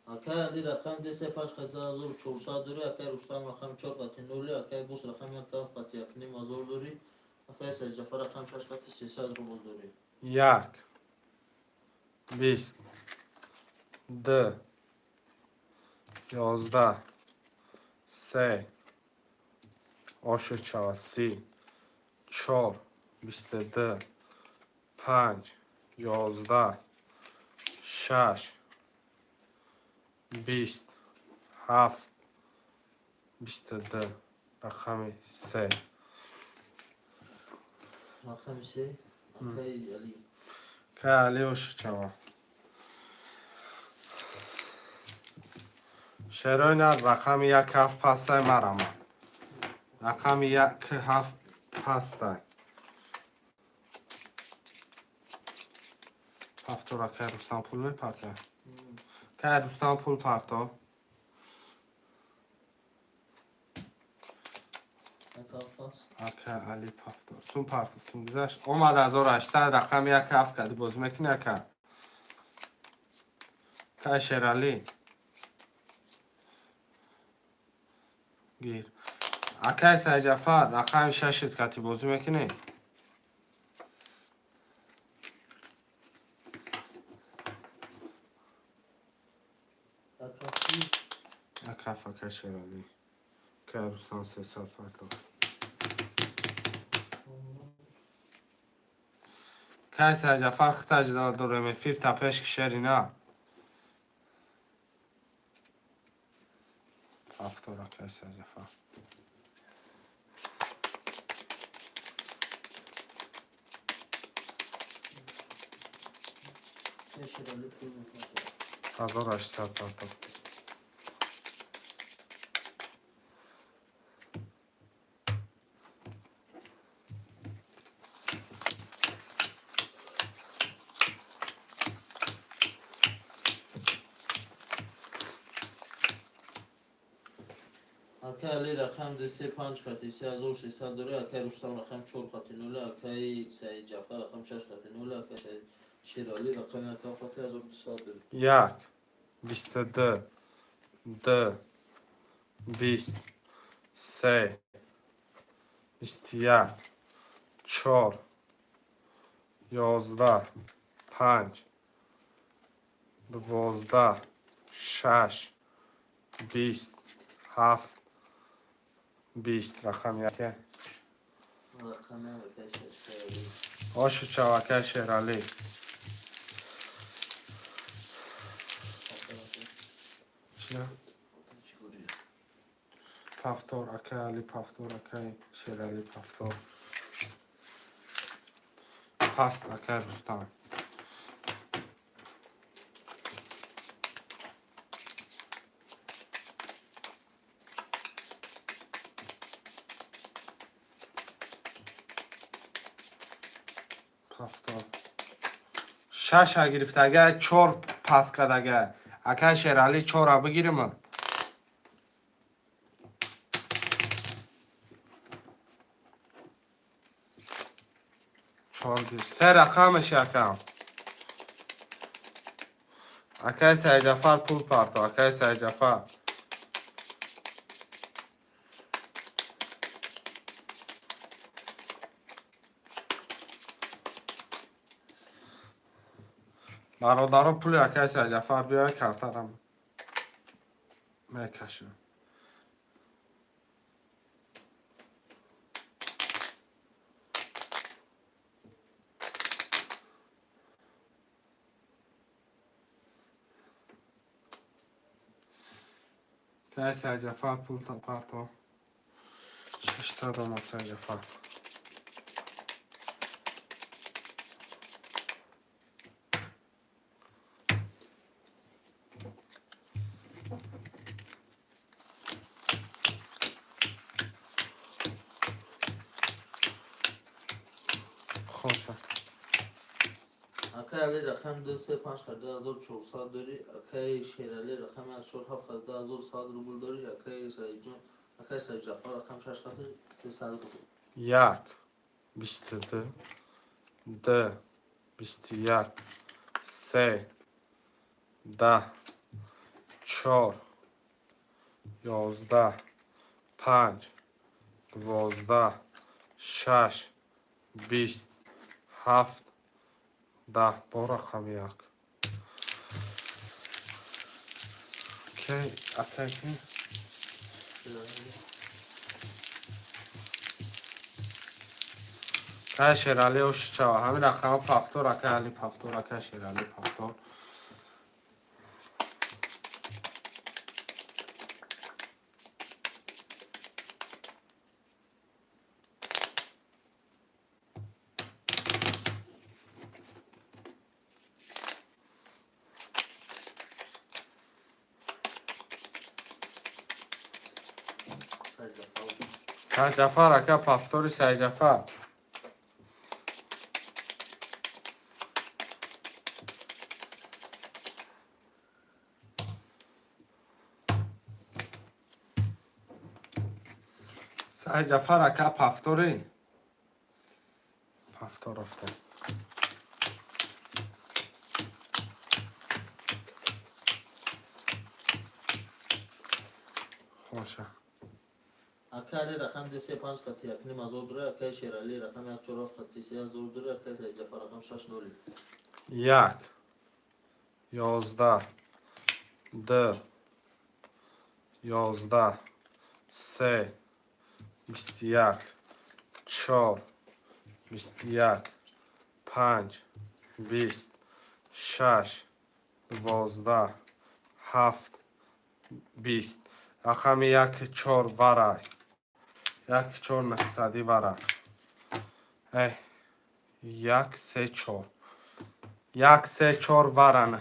اکای علی رقم دسته 5400 دوری. اکای رستم رقم 4 قطی نولی. اکای بوس رقم 1 کاف قطی 1500 دوری. اکای سعی جعفر رقم 6 قطی 300 روبل دوری. 1 20 2 11 3 8 30 4 22 5 11 6 20 7 22 رقم 3 رقم 3 اکای علی. که علی اوشچوا شروین رقم 1 7 پسته مرم رقم 1 7 پسته هفتورا که رستم پول میپرده که رستم پول پرده اکه علی پفتور سون پرده سون گذشت اومد 1800 رقم 1 7 کردی باز میکنه که شرالی گیر اکه سعی جعفر رقم 6 کتی بازی میکنه اکافی اکه فکر شرالی که رستم 300 پرده که سعی جعفر خطه جدال دوره میفیر تپش کشری نه هفتورا که سعی جعفر شرالی پول میکنه. 1800 پرده اکای علی رقم دسته 5 قطی 3300 دوری. اکای رستم رقم 4 قطی نولی. اکای سعی جعفر رقم 6 قطی نولی. اکای شرالی رقم 1 کاف قطی 1200 دوری. 1 22 2 20 3 21 4 11 5 12 6 20 7 20 رقم یکه رقم اکای شرالی آشو چواکه شهرالی چیه؟ چگوری پفتور اکه علی پفتور اکه شهرالی پفتور پست اکه رستم پفتور شش ها گرفت اگه 4 پس کد اگه اکه شهرالی 4 ها بگیرم 4 گیر 3 رقمش یکم اکه سعی جعفر پول پرتو اکه سعی جعفر برادرم پول اکه سعی جعفر بیای کارترم میکشم که سعی جعفر پول پرتو 600 هم سعی جعفر خوشه Akay Ali rakam 235 کرده 1400 داری. Akay شیرالی رقم 147 کرده 1100 روبل داری. Akay سعید جان Akay سعید جعفر رقم 6 کرده 300 روبل. یک 22 دو 21 سه 10 4 11 5 12 6 20 7 10 با رقم یک اوکی اتاکی که شیرالی اوش چاوا همین رقم پفتور اکه علی پفتور اکه شیرالی پفتور سعید جعفر اکه پفتوری سعید جعفر سعید جعفر اکه پفتوری پفتور رفته خوشه Akay Ali rakam 235 katı yakını mazor duru. Akay şiiraلی rakam 147 katı 3000 duru. Akay سعید جعفر rakam 6 دوری. یک 11 دو 11 سه 21 4 21 5 20 6 12 7 20 رقم یک 4 ورای یک 4 نقصدی ورای یک 3 4 یک 3 4 ورانه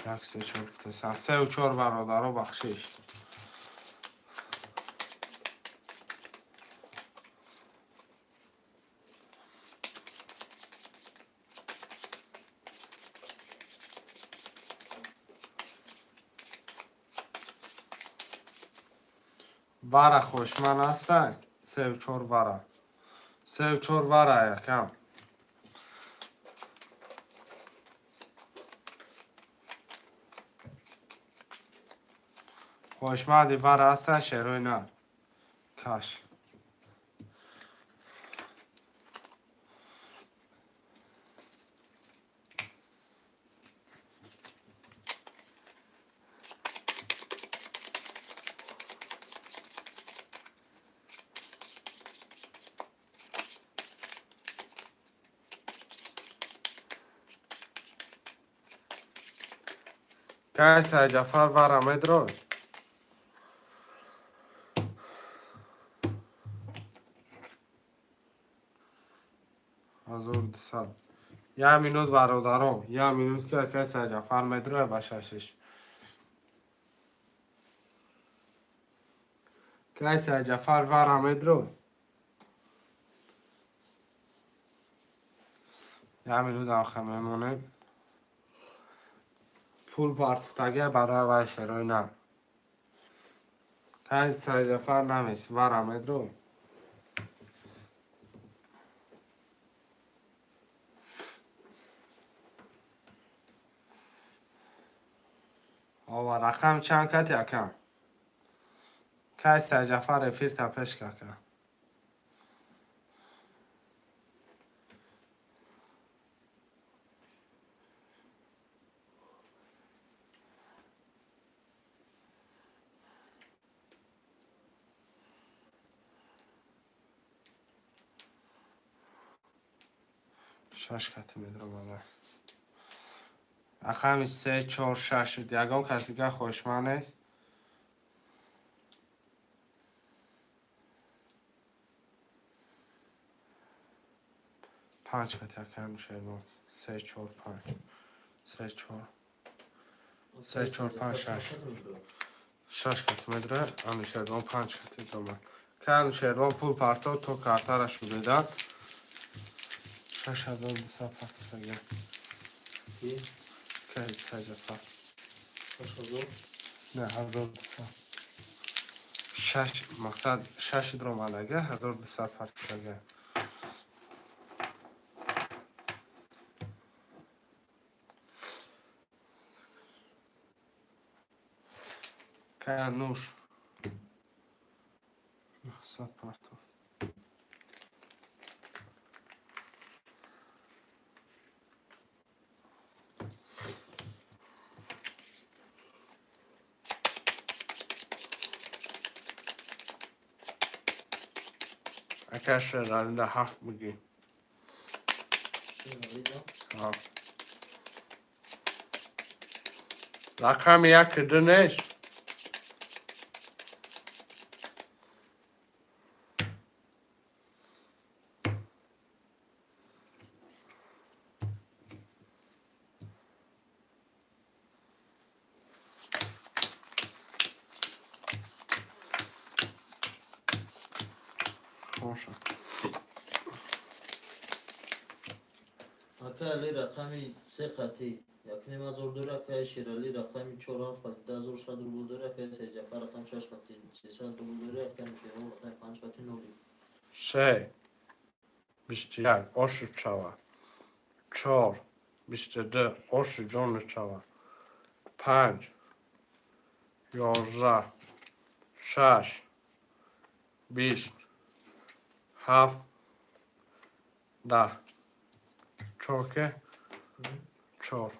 یک 3 4 گفتن 3 و 4 برادر بخشش وره خوشمن هستن 3 و 4 وره 3 و 4 وره یکم خوشمندی وره هستن شروع نه کاش که سعید جعفر ورم ادرو هزار دسال یه مینوت برادرم یه مینوت که سعید جعفر مدروه باششش که سعید جعفر ورم ادرو یه مینوت آخه میمونه پول پارتفتگه برای وای شروع نه که سعید جعفر نمیست ورم ادرو آوا رقم چند کت یکم که سعید جعفر افیر تپش که شش کتی میدرم آده اخمی 3 4 6 یکم کسی که خوشمن است 5 کتی یکم شیرون 3 4 5 3 4 3 4 5 6 6 کتی میدره امی شیرون 5 کتی دومن که امی شیرون پول پرتو تو کارتارشو بدن 6272 کی؟ که سجفر 6000 نه 1200 مقصد 6 درم آنگه 1200 فرق کرده که نوش مقصد پارتو اکش رنده 7 میگی شنالی دا رقم یک دونش خوشه اکا علی رقمی 3 قطعی یکنیم 1000 داره اکا شیرالی رقمی 4 قطعی 10000 روبل داره اکا سجفر رقم 6 قطعی 300 روبل داره اکا شیرالی رقم 5 قطعی نوری 3 21 8 چوا 4 22 8 جون چوا 5 11 6 20 7 10 چوکه 4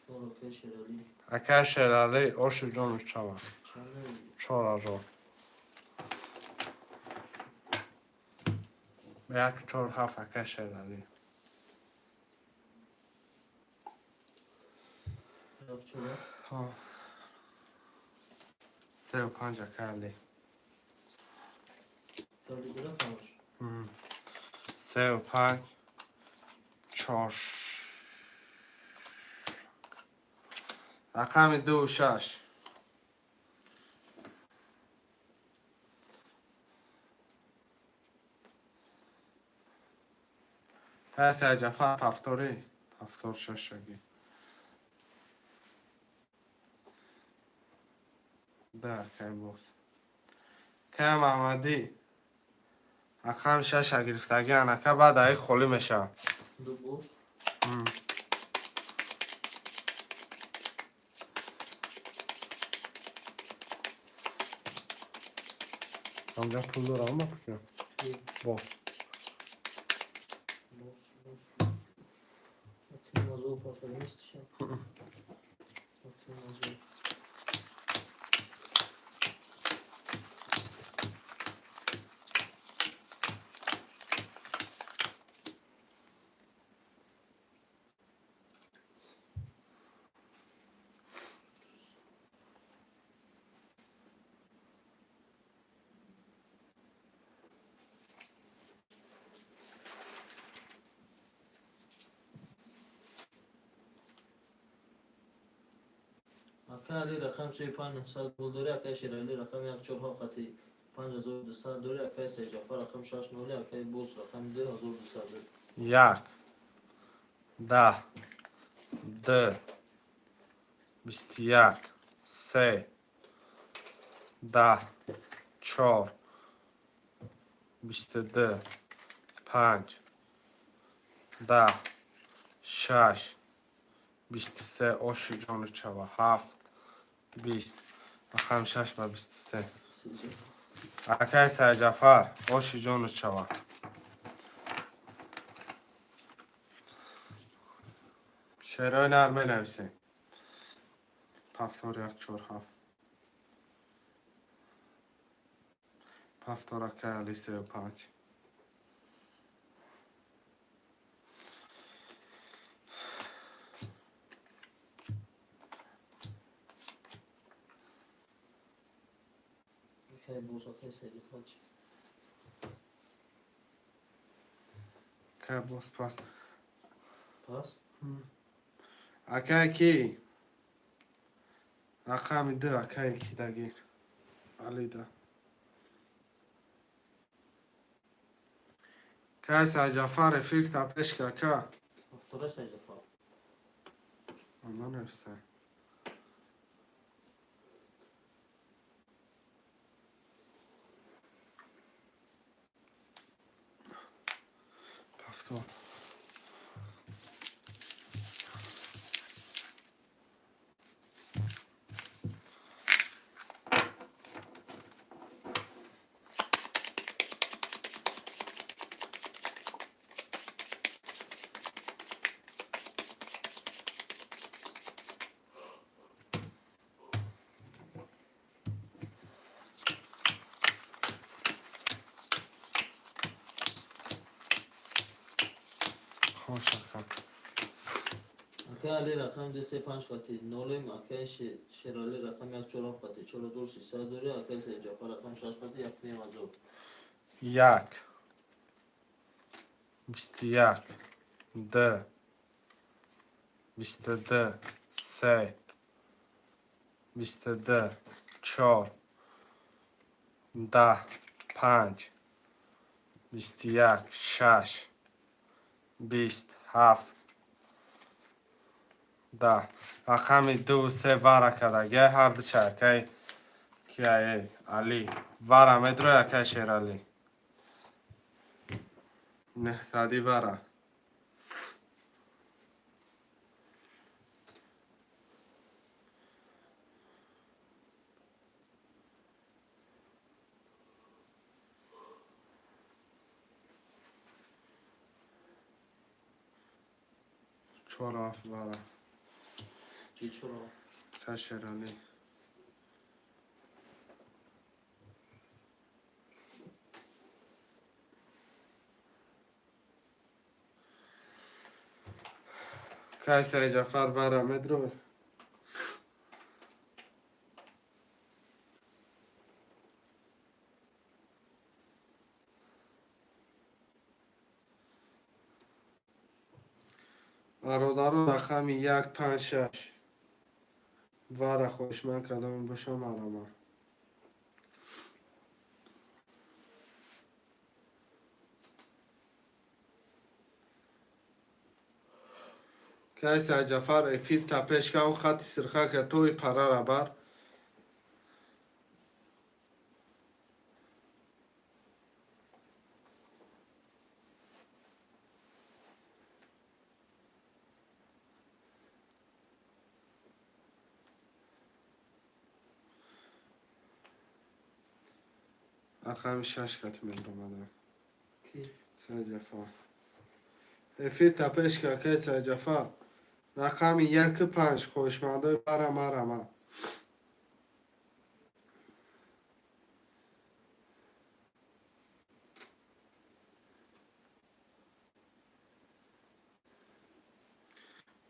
4 اکا شیرالی اکه شلاله اوش جون چوا چند نوری 4000 به یک 4 7 اکه شلاله یک چورا 3 و 5 اکه علی کلی داره کمش 3 و 5 4 رقم 2 و 6 پس جفا پفتوری پفتور 6 شگی ده که بوس که محمدی رقم 6 گرفتگی انکه بعد ای خالی میشه دو بوس اونجا پول دارم بکنم کی بوس بوس اکیم موضوع پاسر نیستش اکیم موضوع اکا علی رقم 3500 بول داره اکا شیرالی رقم 1 4 قطعی 5200 داره اکا سجفر رقم 6 نولی اکا بوس رقم 2200 داره 1 10 2 21 3 10 4 22 5 10 6 23 اوش جون چوا 7 20 رقم 6 و 23 سجفر اکای سجفر اوش جون چوا شعرهای نرمه نویسه پفتور 1 4 7 پفتور اکای علی 3 و 5 اکا بوس اکا سجفر چی که بوس پاس پاس اکای کی رقم 2 اکای کی دگیر علی ده که کیسا جعفر افیر تپش که افتاره سجفا اما نفسه پفتون خوش شکر اکا علی رقم ده 5 خطی نولم اکا شرالی رقم 1 4 خطی 4300 داری اکا سجفا رقم 6 خطی 1 نیم ازور یک 21 ده 22 3 22 4 10 5 21 6 27 10 رقم 2 3 وره کدگه هر دو چکه که علی وره مدرو یکه شیر علی نهزادی وره چورا وره چی چرا که شیر علی کیسه جعفر وره مدرو برادران رقم 1 5 6 وره خوش من کدام بشم علامه کیسه جعفر افیر تپش که اون خطی سرخه که توی پره را بر رقم 6 خط من رو مده کی سه جعفر افیر تپش که کیسه جعفر رقم 1 5 خوشمنده بره مرمه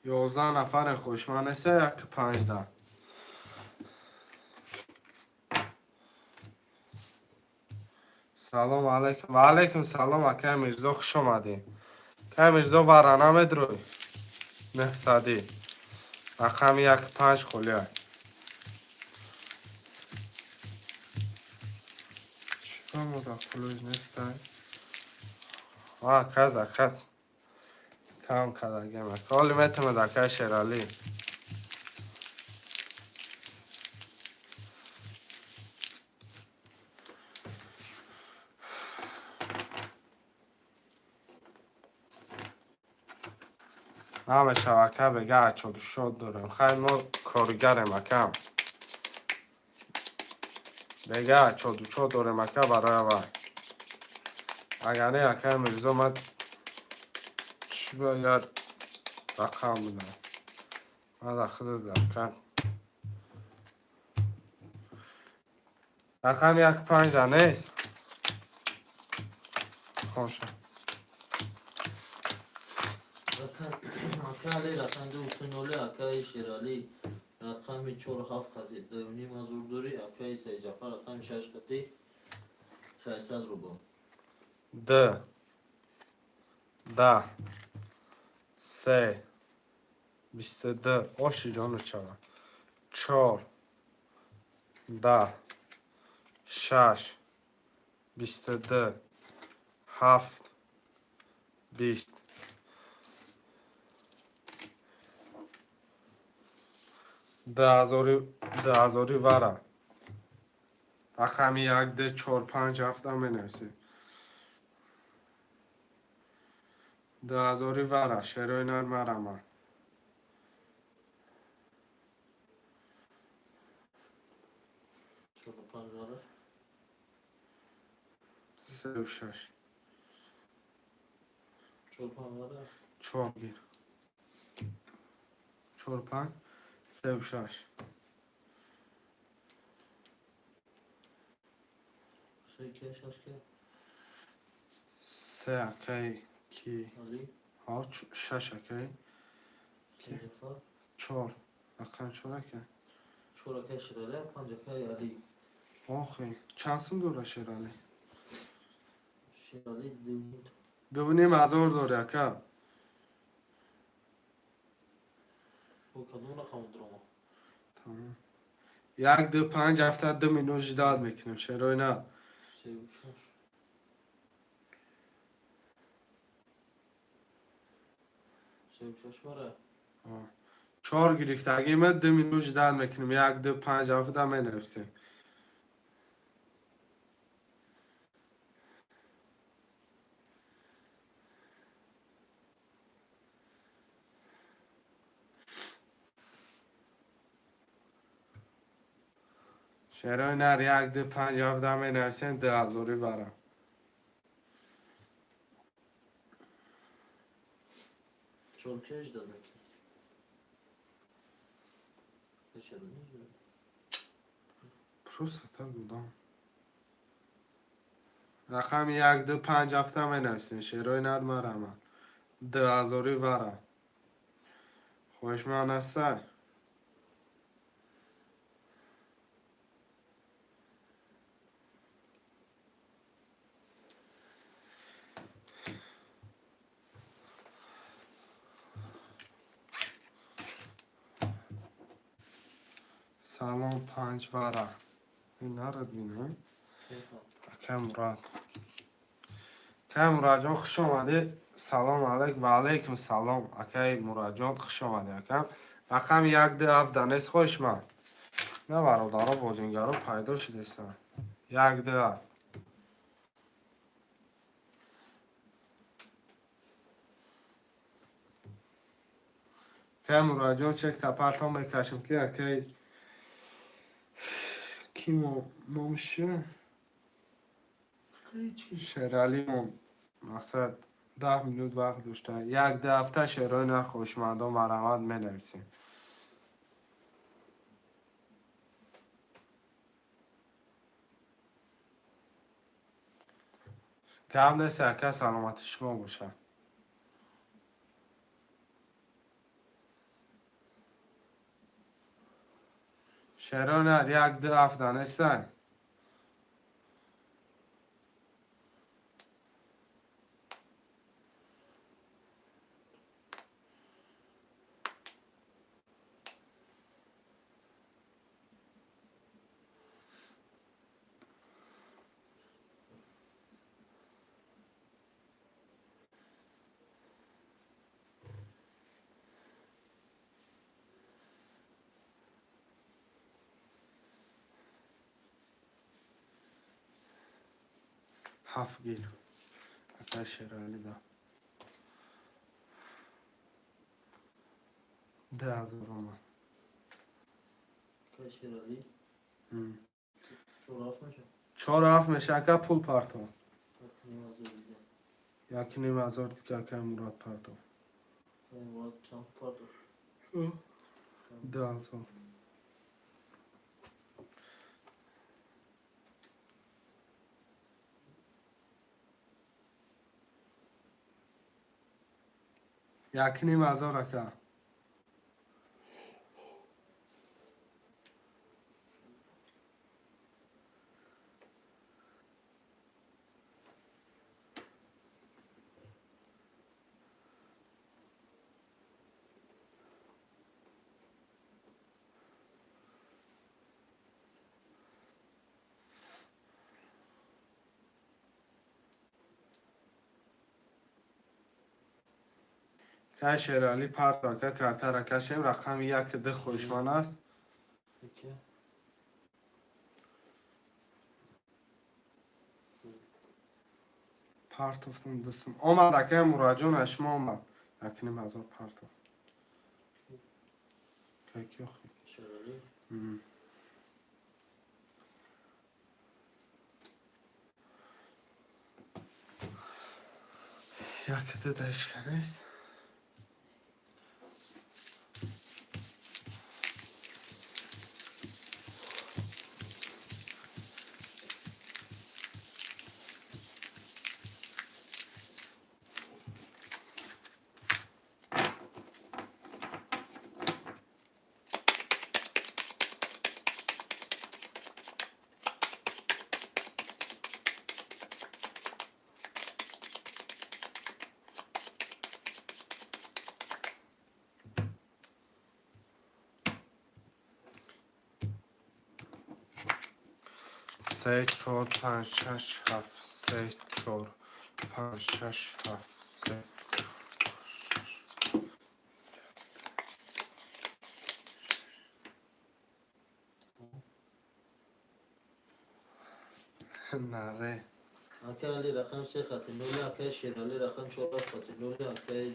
11 نفر خوشمند سه 1 15 سلام علیکم و علیکم سلام اکه میرزا خوش آمدیم که میرزا برانه مدروی نه صدی رقم 1 5 خولیه چرا مدخلوش نیسته کز کم کدگه مکالی میتونه دکه شیرالی همه شبکه بگه چود شد داریم خیلی ما کارگریم اکم بگه چود داریم اکه برای وای اگر نه اکه میرزا من چی باید رقم بدم من خود دکه رقم 1 5 نیست خوشه اکا علی رقم ده نوله اکا شرالی رقم 4 7 خطی 2 نیم ازور داری اکا سجفا رقم 6 خطی 600 روبا ده 10 3 22 آشی جانو چرا 4 10 6 22 7 20. ده هزاری وره. رقم 1 2 4 5 7 بنویسیم. 10,000 وره. شروع نر مرمه. 45 واره 36. 45 واره 4 گیر. 4 5 36. 3 که 6 که 3 اکی کی علی ها 6 اکی که جفا 4 رقم 4 اکی 4 که شرالی 5 که علی آخی چند سم دوره شرالی شرالی دوید دوونیم 1000 دوره اکا او کدوم رقم درما تمام 1 2 5 7 2 مینو جداد میکنیم شروع نه 36 36 واره 4 گرفتگی ما 2 مینو جداد میکنیم 1 2 5 7 می نویسیم شروع نر 1 2 5 7 می نویسیم 10,000 وره چون کش داد نکی شرالی نیست پروسه تا بودم رقم 1 2 5 7 می نویسیم شروع نر مرمه 10,000 وره خوشمان است سلام 5 وره این نرد بینه اکه مراد اکه مراد جان خوش آمده سلام علیکم و علیکم سلام اکه مراد جان خوش آمده اکه رقم 1 2 7 نیست خوش من نه برادرها بازینگرها پیدا شده استن 1 2 7 که مراد جان چک تپرت هم میکشم که اکه کی نامشه شرالی مقصد 10 مینوت وقت داشته 1 2 هفته شعرهای نر خوشمندان مرمت می نویسیم کم نیست اکه سلامت شما باشه شعرهای نر 1 2 هفته نیسته هفت گیر اکه شعرهای دا 10,000 آمد که شرالی ام. 4 هفت میشه 4 7 میشه اکه پول پرتو نیم از دیگه 1,500 دیگه اکه مراد پرتو این وقت چند پارت 10,000 1,500 اکه که شرالی پارت که کارتا را کشیم رقم یک ده خوشمان است. اوکی. پارت افتم دوستم آمد که مراجعون اشما آمد اکنیم هزار پارت که کیو شرالی. یک ده دشکنیست. سه چهار پنج شش هفت سه چهار پنج شش هفت سه نره اکه علی رقم 3 خطی نولی اکه شرالی رقم 4 خطی نولی اکه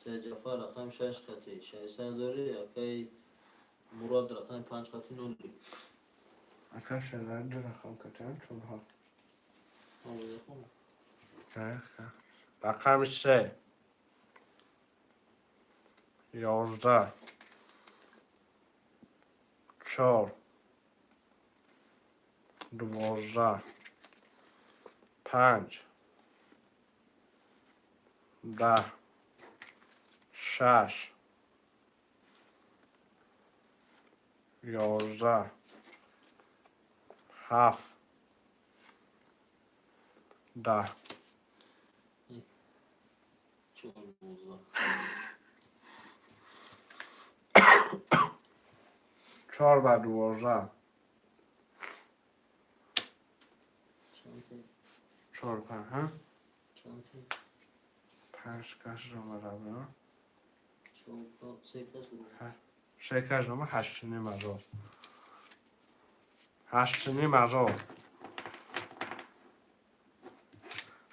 سید جعفر رقم 6 خطی شایسته داری اکه مراد رقم 5 خطی نولی. اکا شرالی دو رقم کتن چون ها آموزه خون. رقم سه 11 4 12 5 10 6 11 7 10 4 12 4 و 12 چانتی 4 5 ها چانتی 5 کش رو مرا 4 3 کس رو 6 کش رو 8 نیم رو 8 نیم رو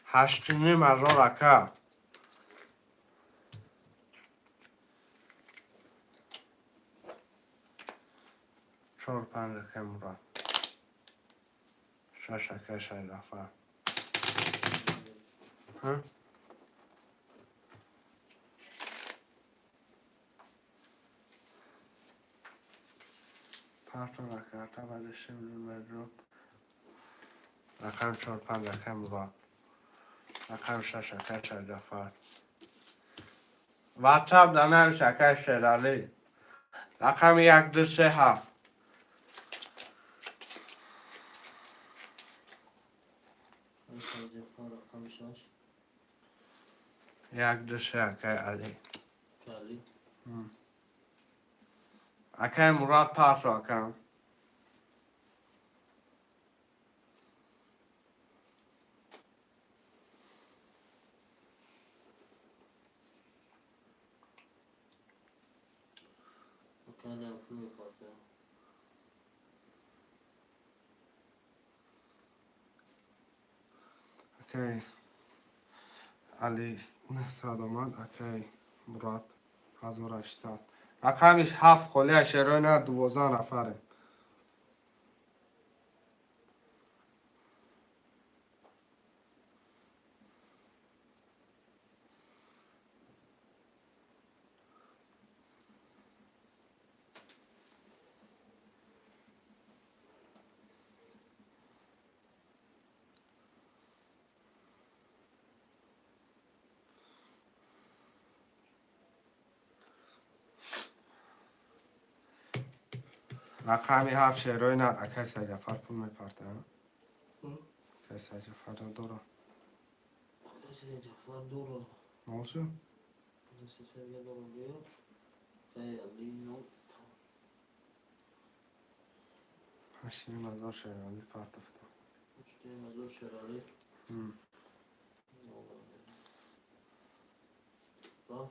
8 نیم رو رکا 4 5 رکم را 6 کش رفا ها پارتو رکا تا بعدش رو رقم 4 5 رقم را رقم 6 کش رفا واتساپ دانم شکر شرالی رقم 1 2 3 7 سید جعفر رقم 6 1 2 3 اکای علی علی اکای مراد پارت رقم مکان اپلو میخواد اکای علی نهصد آمد اکای مراد 1800 رقمش 7 خلی شروع نه 12 نفره رقمی 7 شروع نه اکای سجفر پول میپرده اکای سجفر دورا سید جعفر دورو نالشو This is a yellow video. Okay, علی نو 8000 شرالی پارت افتاد پشتی مزور شرالی با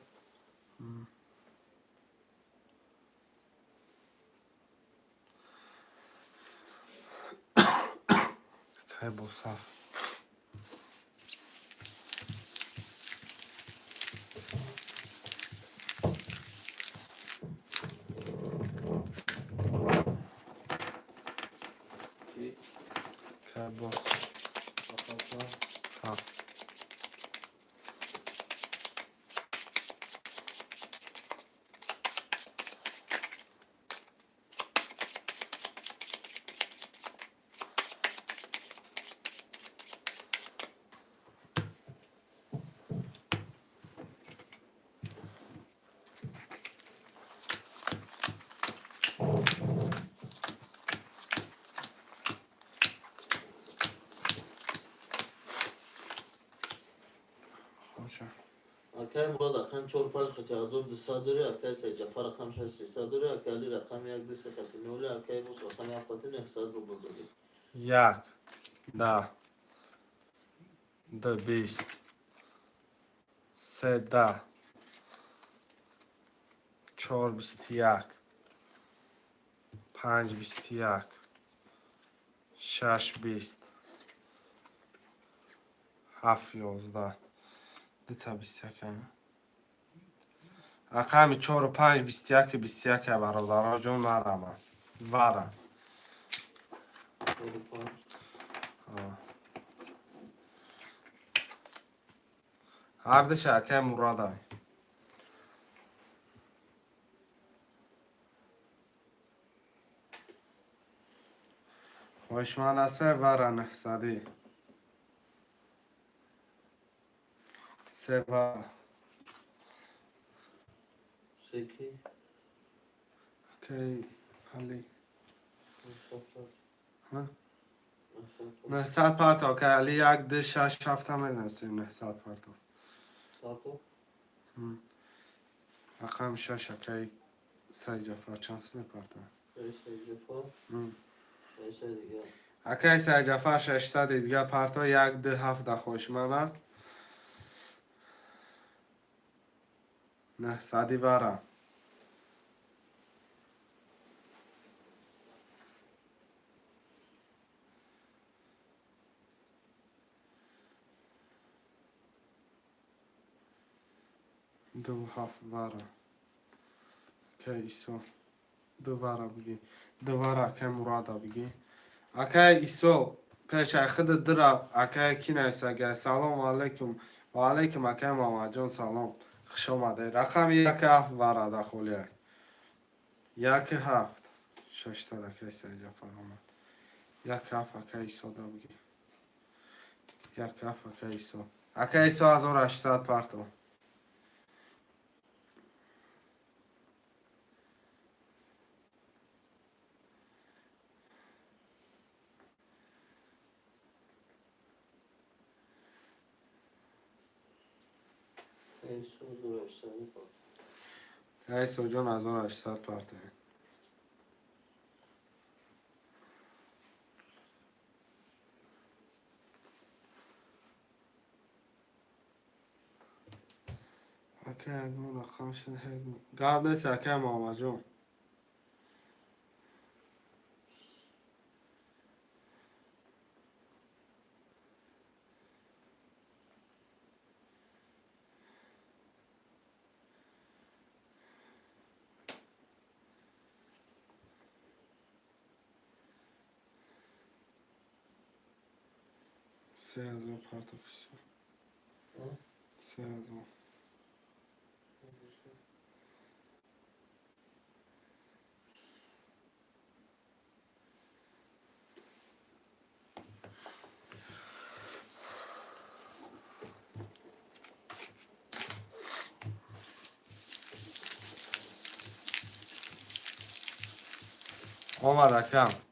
Akay bossa. İki. Akay boss. Bakalım. Ha. Hoşça. Akay Murad Akam 4 5 خطی آزاد دستا داره akay سه جعفر Akam 6 300 داره akay علی رقم 1 2 3 خطی نوله akay بوس رقم 1 خطی 900 روبل داره. یک. ده. ده 20. سه 10. 4 21. 5 21. 6 20. 7 11. ده تا 21. رقم 4 و 5 21 21 برادران جون نرم وارم. 4 5 هر ده شکه مراد خوشمانسه وارن صدی سه وار 3 2 اوکی علی 900 ها 900 پارتا که علی یک ده 6 7 نمیدونم 900 پارتا ساتو رقم 6 اوکی سه جفر چانس میپارتا سه جعفر 6 دیگه اوکی سه جفر 600 دیگه پارتا یک ده 7 خوشمان است 900 وارم دو هفت وارا که ایسو دو وارا بگی دو وارا که مرادا بگی اکه ایسو پیش خود درا اکه کی نیسته گه سلام علیکم و علیکم اکه ماما جون سلام خوش آمده رقم یک هفت وارا دخولیه یک هفت 600 اکه سه جفر آمد یک هفت اکه ایسو دا بگی یک هفت اکه ایسو اکه ایسو 1800 پارتو ایسو زور 800 ایسو جون 1800 پارتو اوکی اگه رقم شده هگو گاب نیست اکه ماما جون 3000 پارتو فیسا 3000 آمد اکم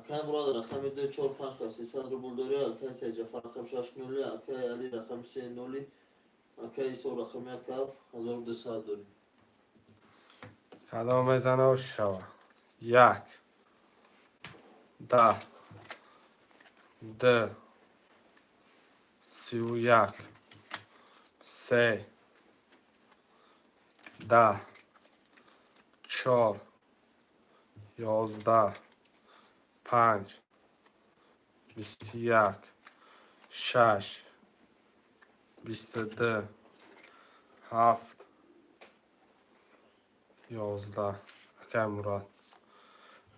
Akay Murad rakam 2 4 5 تا 300 روبل داری. Akay سید جعفر رقم 6 نولی. Akay علی رقم 3 نولی. Akay ایسا رقم 1 کف 1200 داری. کدام بزنه و شوه 1 10 2 31 3 10 4 11 5 21 6 22 7 11 Akay Murad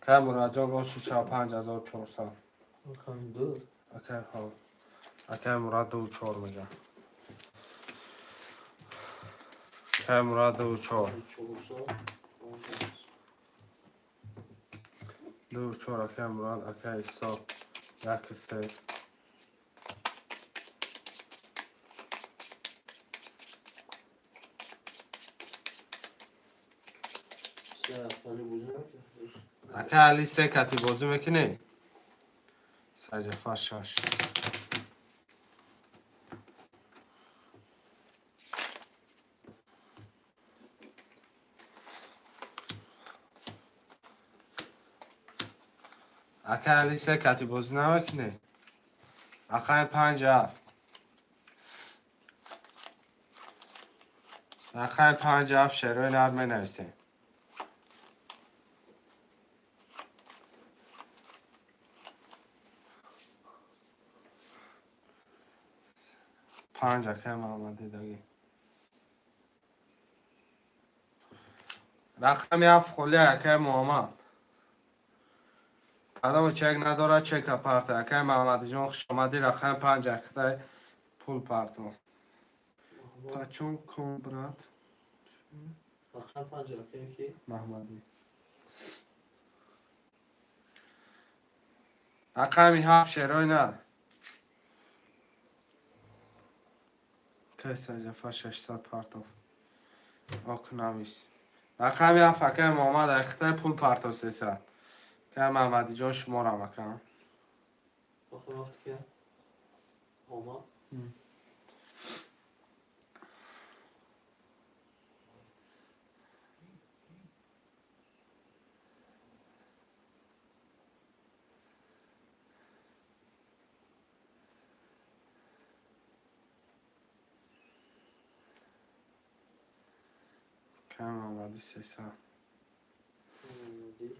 Akay Murad جان گوشی 5400 رقم 2 Akay ها Akay Murad 24 میگم Akay Murad 24 24 Akay Murad Akay Iso 1 3 سه خالی بوزن Akay Ali 3 کتی بازی میکنی سید جعفر 6 Akay Ali 3 کتی بازی نمیکنی Akay 5 7 Akay 5 7 شعرهای نرمه نویسه پنج Akay محمدی داگی رقم 7 خلی Akay محمد آدم چک نداره چک پارت Akay محمدی جان خوش آمدی رقم 5 اخته پول پارتو پاچون کن برات رقم 5 Akay کی؟ محمدی رقمی 7 شعرهای نه کسی جفا 600 پارتو آکنامیس رقمی 7 Akay محمد اخته پول پارتو 300 Akay محمدی جان شمارم اکن رقم 7 که؟ هما Akay محمدی 300 دی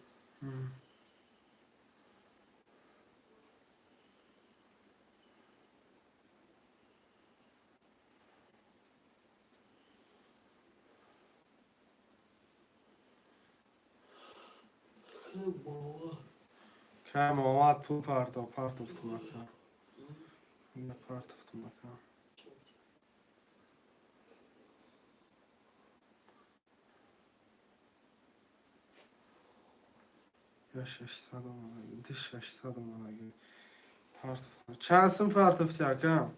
Akay محمد پول پارتو افتم اکن یه پارت افتم اکن یا 600 اومده دی 600 اومده پارت افتم چند سم پارت افتی اکن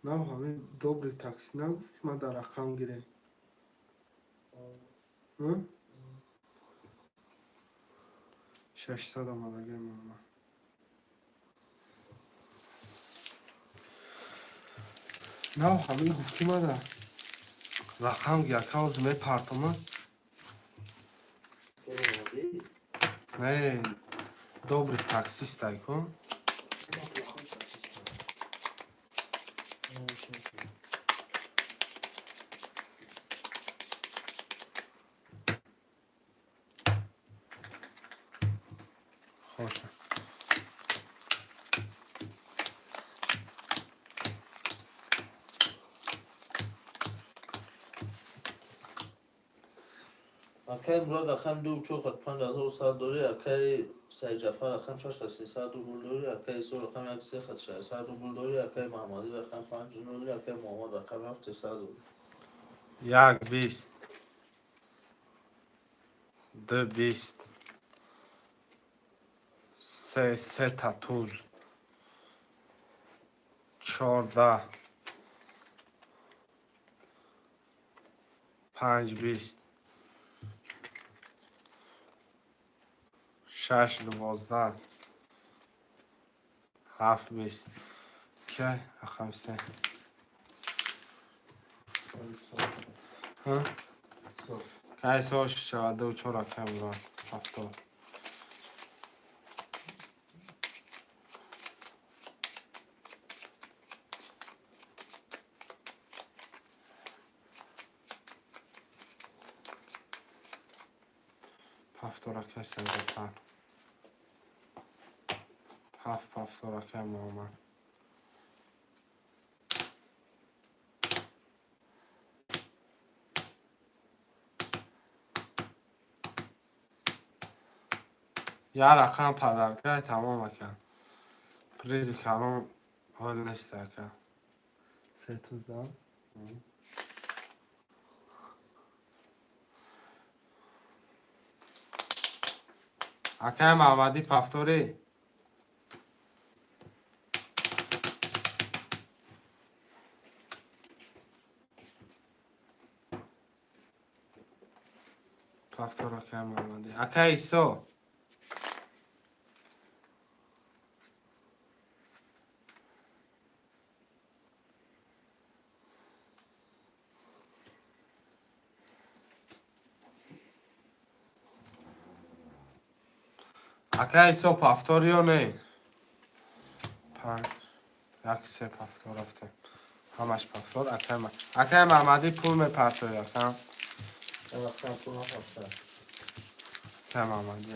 نه همین دوبری تاکسی نگفت که من در رقم گیره ها 600 اومده گه محمد نه همین گفت که من در رقم گیر که از می پارتومه دی نه دوبری تاکسی ستای کن خوشه Akay Murad رقم 2 4 5100 داری. Akay سید جعفر رقم 6 تا 300 روبل داری. Akay ایسا رقم 1 3 تا 600 روبل داری. Akay محمدی رقم 5 نولی. Akay محمد رقم 7 300 داری. یک بیست. دو بیست. سه تا توز. 14. 5 بیست. 6 12. 7 بیست. که رقم 3. ها؟ که سوش شده و 4 رقم را 70. پفتورا که سنگتر. پفتورا که ماما. یا رقم پدرگاه تمام کن. پریزی کلام حال نیست که. 3 توز دام. اکه محمدی پفتوری. پفتورا که محمدی. اکه ایسو. اکه ایسو پفتوری یا نه؟ 5. یک 3 پفتور رفته. همش پفتور. اکه محمدی پول میپرسه یکم. رقم پول هفته. که محمدی.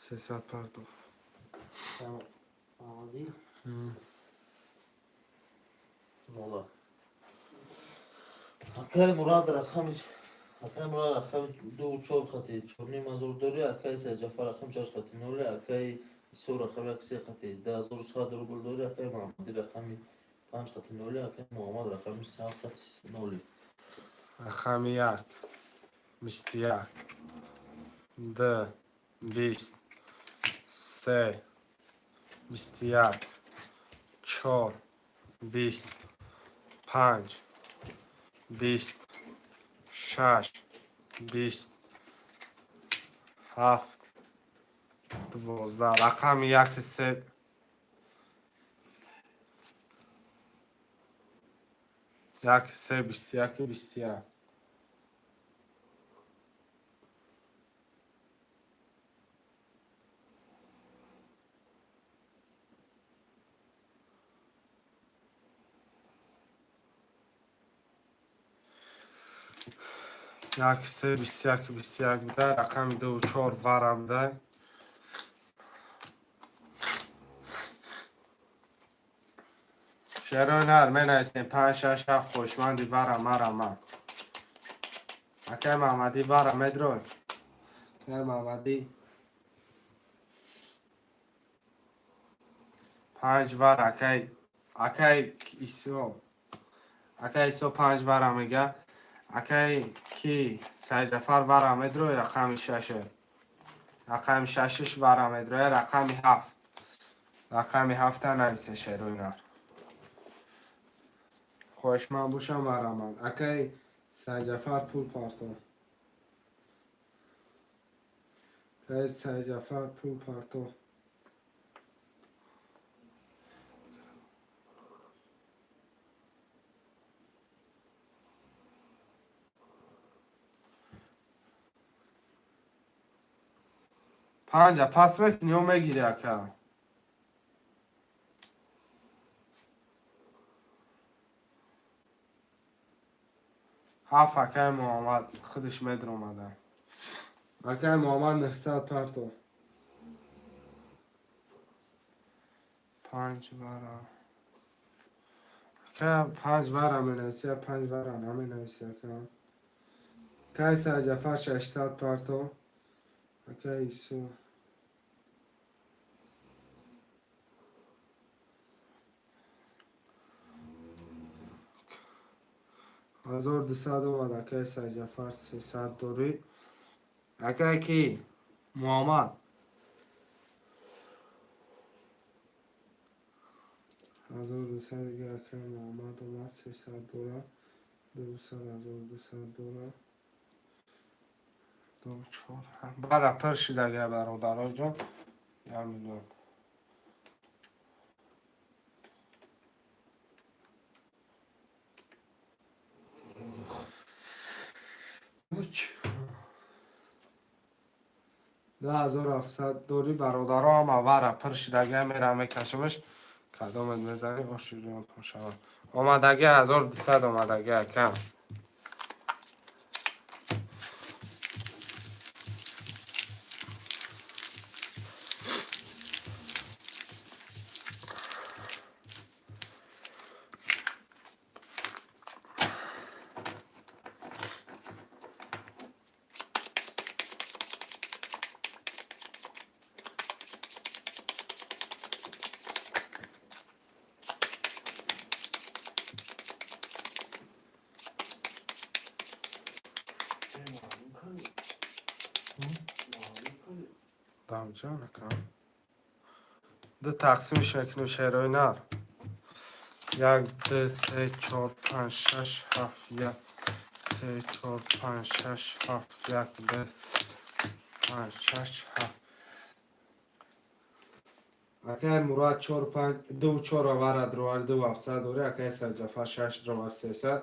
300 پرداخت. آمادی؟ مولا. اکه مراد رقمش. اکه مراد رقم 2 4 خطی. 4 نیم هزار داری. اکه سه جفر رقم 6 خطی نوله. اکه سو رقم 1 3 خطی. 10,100 روبل داری. اکه محمدی رقم 5 خطی نوله. اکه محمد رقم 7 خطی نوله. رقم 1 21. 2 20. 3 21. 4 20. 5 20. 6 20. 7 12. رقم 1 3 1 3 21 21. یک 3 21 21 بوده. رقم 2 4 ورم ده. شعرهای نر می نویسیم 5 6 7 خوشمندی ورم مرم. اکه محمدی ورم ادروی. اکه محمدی 5 ور اکه ایسو 5 ورم میگه. اکه کی سه جفر ورم ادروی رقم 6. رقم 6 ورم ادروی رقم 7. رقم 7 نویسه شعرهای نر. خوشمند باشم ورمان. اکه سه جفر پول پارتو. اکه سه جفر پول پارتو. پنجه پس میکنی و میگیری اکه. 7 اکای محمد خودش مدر اومده. اکای محمد 900 پرتو. 5 برا. که 5 برا می نویسی 5 برا نمی نویسی که. کیسا جفر 600 پرتو. اکای ایسو. 1200 اومد. اکای سجفر 300 دوری. اکای کی؟ محمد 1200 دیگه. اکای محمد اومد 300 دلار. 200 1200 دلار. 2 4 برا پرشی دیگه برادرها جان. 1 میلیون. اوچ 2700 دوری برادرها هم آوره پرشیدگی میره میکشمش کدامت میزنی آشوریان پاشوان آمدگی 1200 آمدگی کم دام جان کم دو تقسیم شکنیم شیروی نار 1 2 3 4 5 6 7 1 3 4 5 6 7 1 2 5 6 7 اگر مراد 4 5 2 4 آور دروار 2700 دوره اگر سجفه 6 دروار 300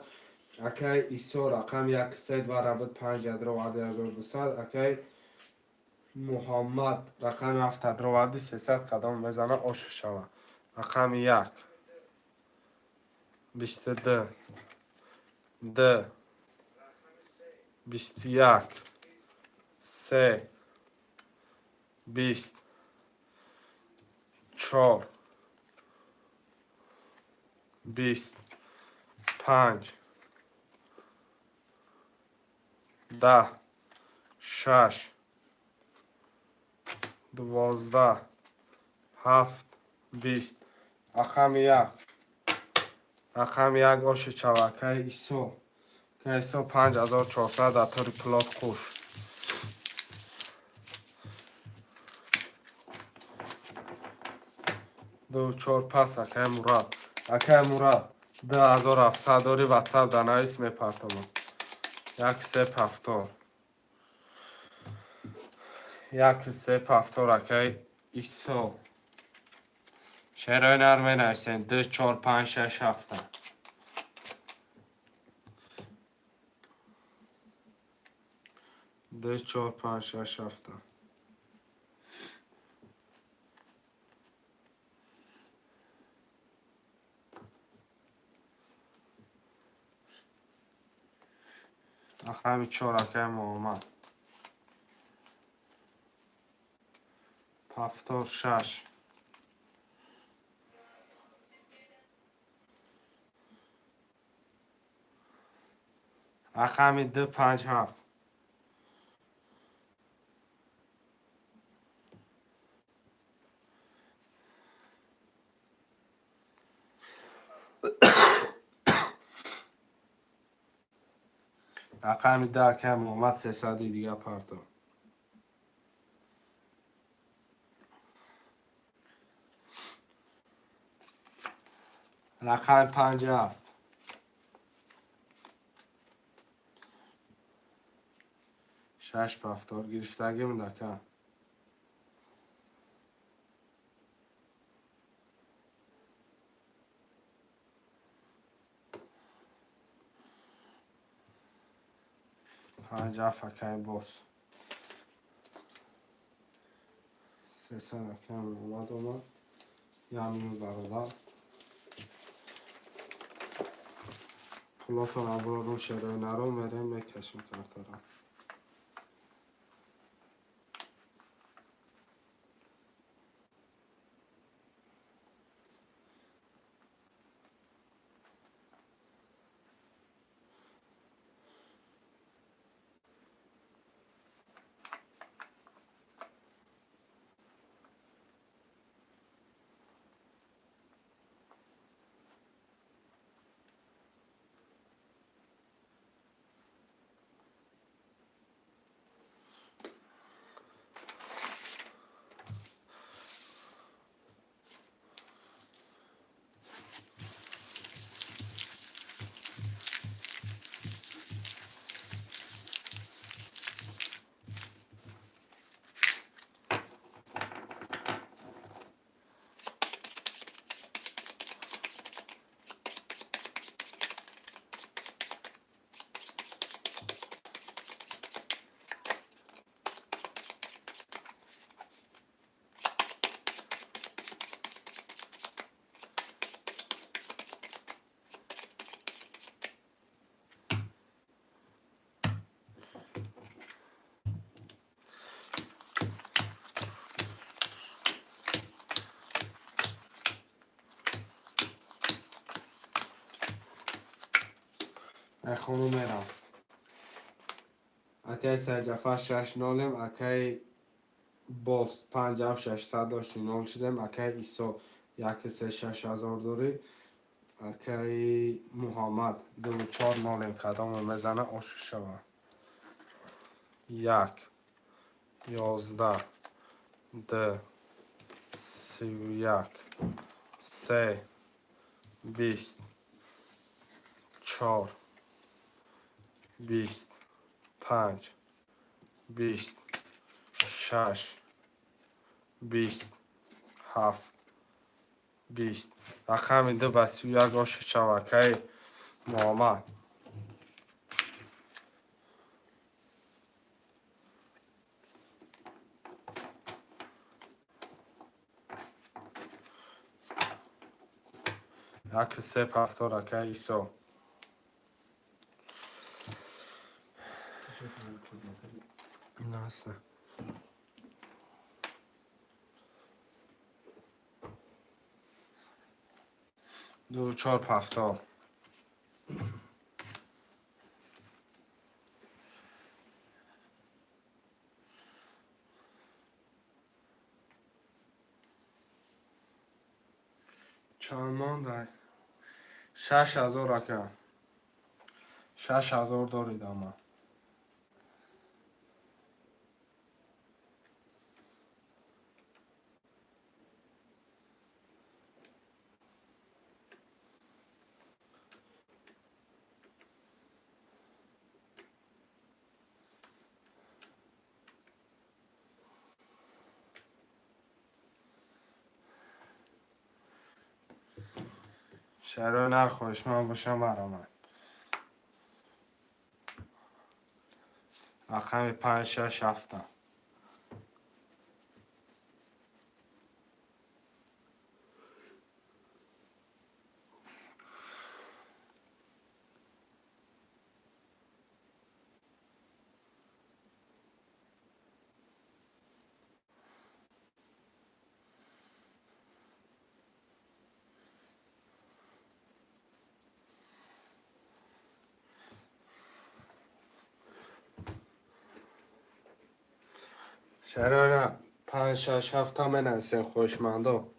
اگر ایسو رقم 1 3 دروار بود 5 دروار 1200 اگر محمد رقم 7 دروار 300 قدم بزنه آشو شوه رقم 1 22 2 21 3 20 4 20 5 10 6 12 7 20 رقم 1 رقم 1 آش چوکه ایسو که ایسو 5400 در طور پلات خوش 2 4 پس اکه مراد اکه مراد 2700 داری واتساپ دانه اسم پرتمان 1 3 پفتار 1 3 پفتار اکه ایسو شیروی نرمه نویسین 2 4 5 6 7 2 4 5 6 7 رقم 4 اکه محمد پفتار 6 رقم 2 5 7 رقم 10 اکه محمد 300 دیگه پرتو رقم 5 7 6 پفتار گرفتگی مونده که پنجاه فکر باز 300 اکه اومد یه همینو برادر پولاتون ابرارون شروع نرو میریم میکشیم کارتا را. خونو میرم. اکی سجفه 6 نولیم اکی باز 5 اف 600 داشتی نول شدیم اکی ایسا 136,000 داری اکی محمد 24 نولیم کدام میزنه آشو شوه 1 11 2 31 3 20 4 20 5 20 6 20 7 20 رقم دو به 31 آشو شوکه محمد یک سه هفتاد رکه ایسا این هسته دو چار هفتاد چند مانده 6,000 رکه 6,000 دارید اما شهر نرخوش من باشم برامن رقم 5 6 7 شهر 5 6 7 من انسان خوشمندو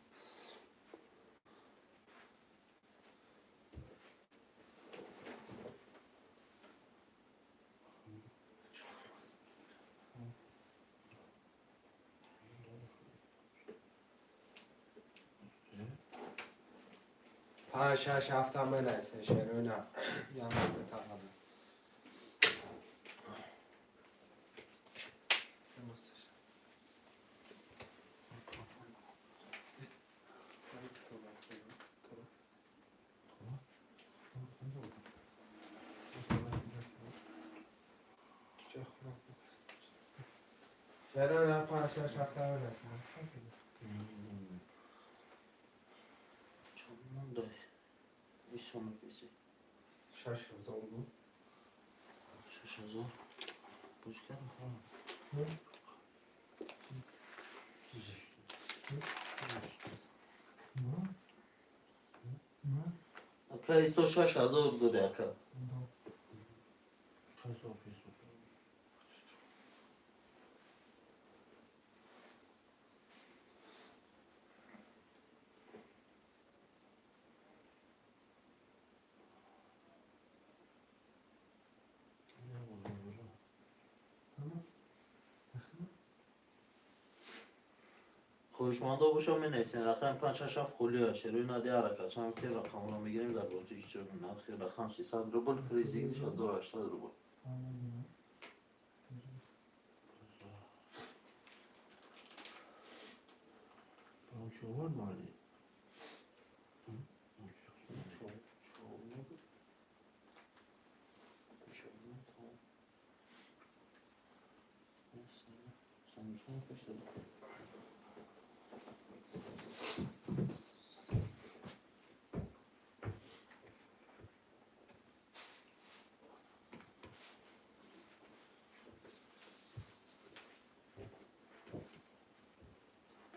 پنج شش هفت من هستن شهرونه یا مثل تقریبا شهرونه پنج شش هفت من هستن چون من داری بیشون کسی 6000 بود. 6000 پوچ کردم. اکا ایستو 6000 داری اکا. خوشمانده باشم می نیستین رقم 5-6 خولی هاشه روی نادی حرکت چند که رقم رو میگیریم در بازی ایش چرا نرخی رقم 300 روبل پریز دیگیش 1800 روبل شغل مالی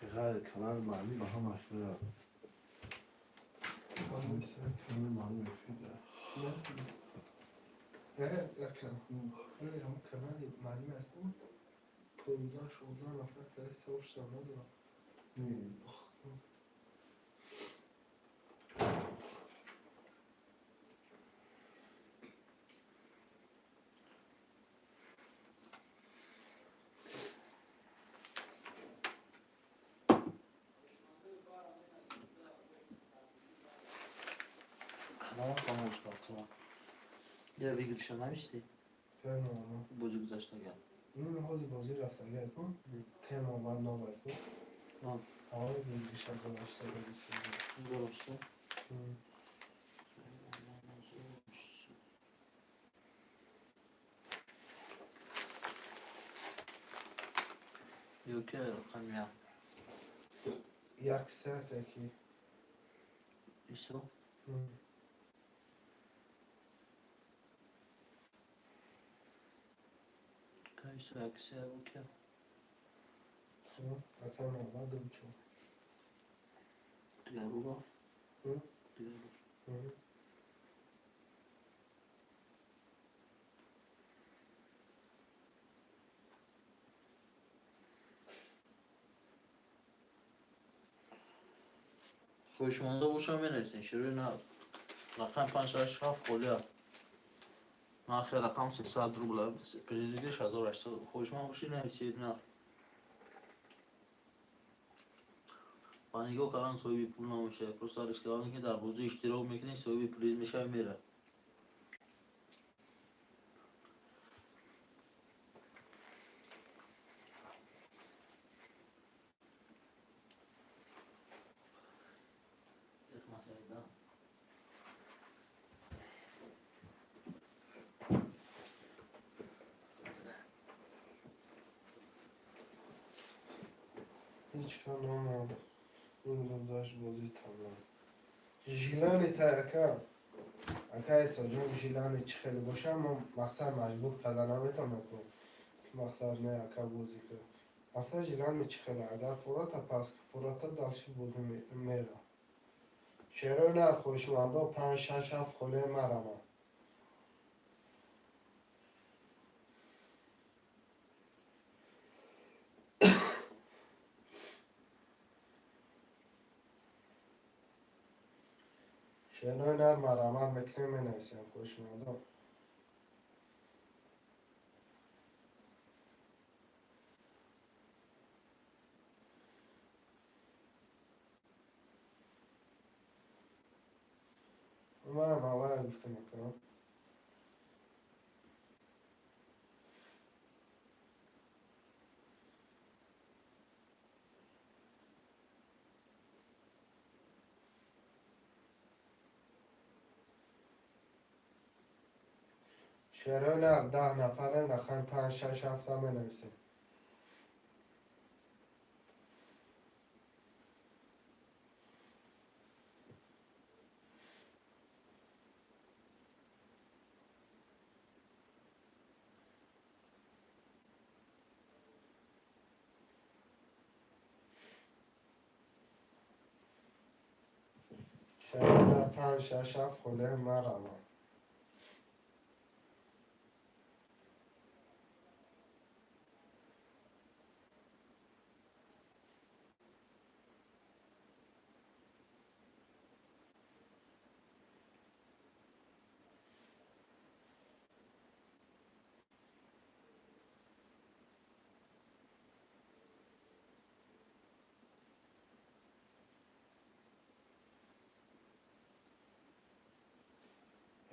بغیر کنال مالی با هم اشترا کنال مالی مفیده نه یکم خیلی هم کنالی معلومه کن 15-16 نفر که سوش ندارم. kanalım kamus kalktı ya vigilişe neymişti کنال bocu güzeşte gel این حوزی بازی رفتن گه کن کنال من نابر کن Tamam. آقای بیشتر داشته بودید. Zor işte. Yok ya rakam ya. یک ساعت کی İşte o. Kayısı akısı ya bu ya. اکم آمدم چون Diğer bu da. Hı? Diğer bu. خوشمانده باشم بنویسین شروع نه رقم 5-6 خولی ها ناخی رقم 300 روبل پریزیدش 1800 خوشمان باشی نویسید نه بانیگو کاران صاحبی پول نمیشه پروسا ریسکانی که در بازی اشتراک میکنی صاحبی پریز میشه میره هیچ کنال این روزاش بازی تمام ژیلانی تا اکم اکای ساجون ژیلانی چی خیلی باشه اما مقصد مجبور کردن نمیتونم کنم مقصد نه اکا بازی کنم اصلا ژیلانی چی خیلی اگر فراتا پس فراتا دلشی بازی میره شیرای نر خوشمانده 5-6 خوله مرمه شیرای نر مرمه میکنه می نویسیم خوشمانده من هم اول گفته میکنم شیرای نر 10 نفره نخواهیم 5-6 می نویسیم شهر 5-6 خله مرا.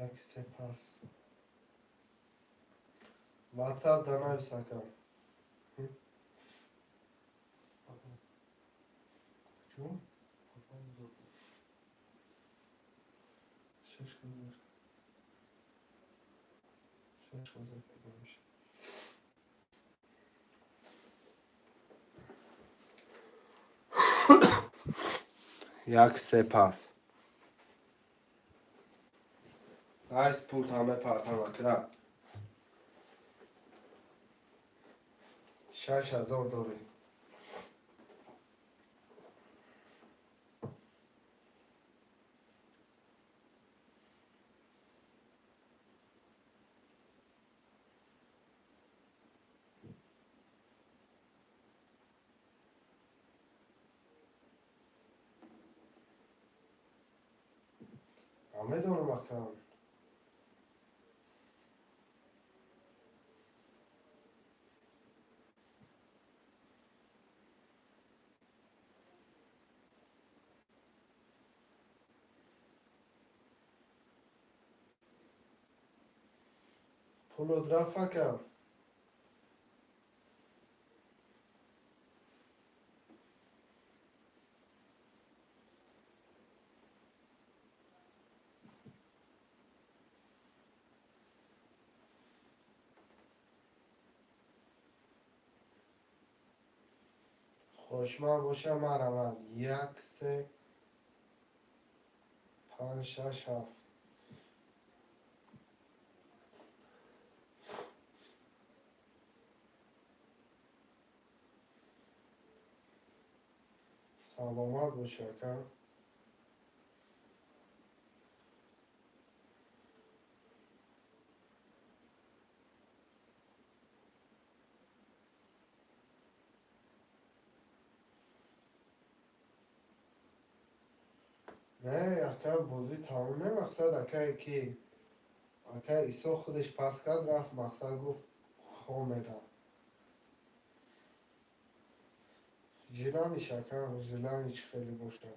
یک سپاس. واتساپ دانای سکم. چون؟ شش کنور. شش کنور پیدا میشه. یک سپاس. Այս պուլտ համե պարտամակրա 6000 դոլար։ Համե դոնոմական։ Պոլոդրաֆակա։ خوشمان باشه مرمد 1 3 5 6 7 سلامت باشه که نه اکا بازی تمام نه مقصد اکا که اکا ایسا خودش پس کرد رفت مقصد گفت خامه را جلانش اکا جلانش خیلی باشه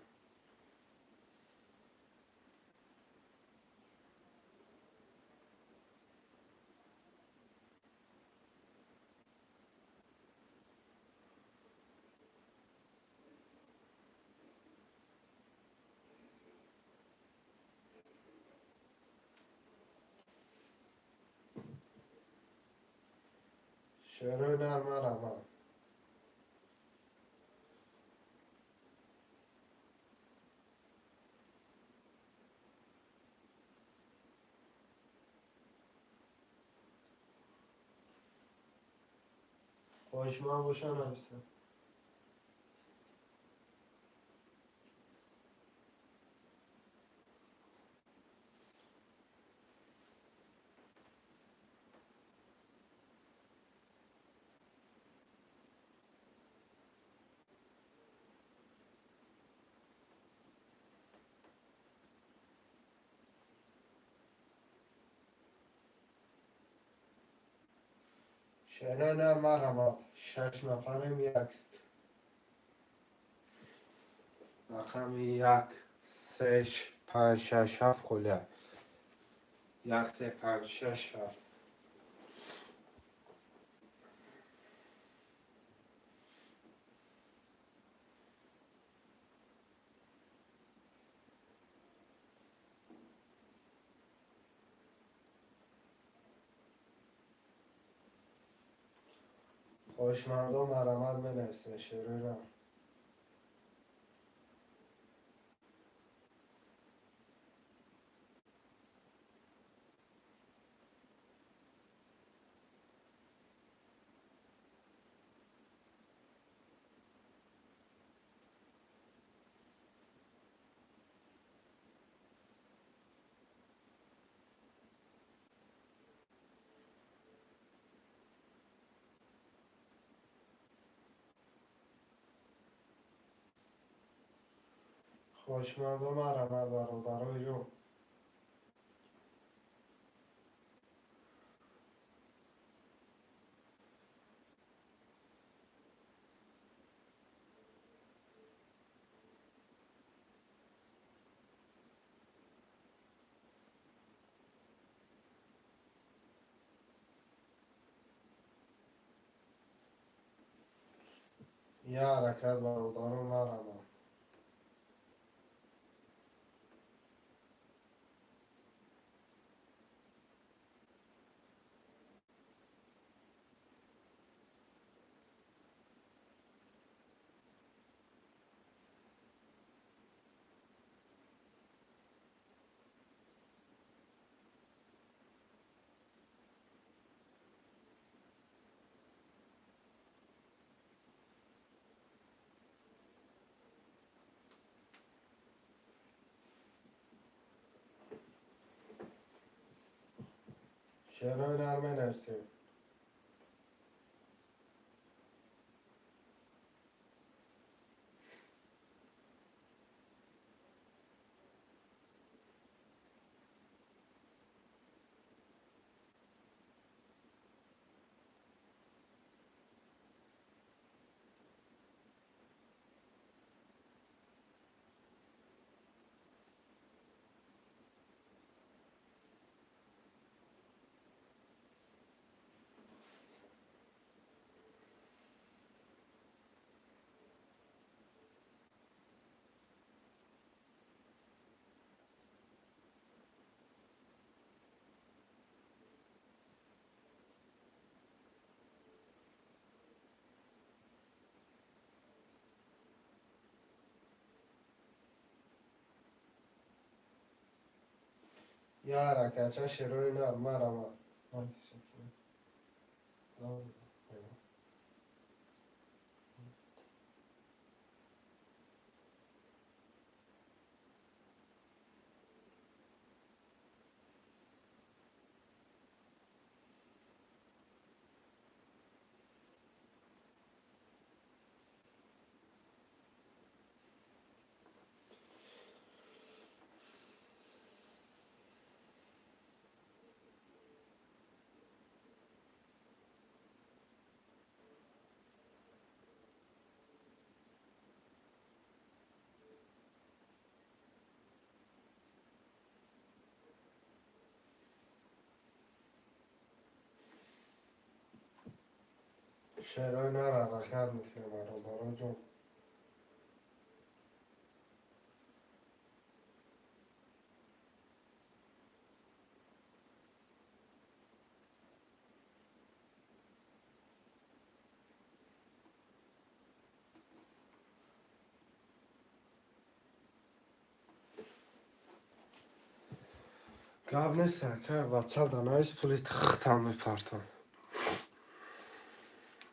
شروع نرمه رمه خوشمان باشه نمیسته شروع نرمه رمه 6 نفرم یکست رقم 1 3 5 6 7 خله 1 3 5 6 7 خوشمردم مرمت بنویسه شروع نرمه خوشمندم رمه برادرای جون. یه حرکت برادرم رمه. شعرهای نرمه نویسیم. یه حرکت چه شعرهای نرمه رمه. شعرهای نر حرکت میکنه برادرای جون. گاب نیست که واتساپ دانایش پولی تختم میپرتم.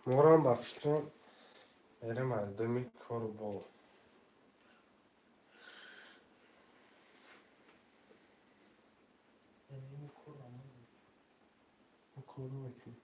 مورم با فکرم بریم دمی کارو با کارو بکنم.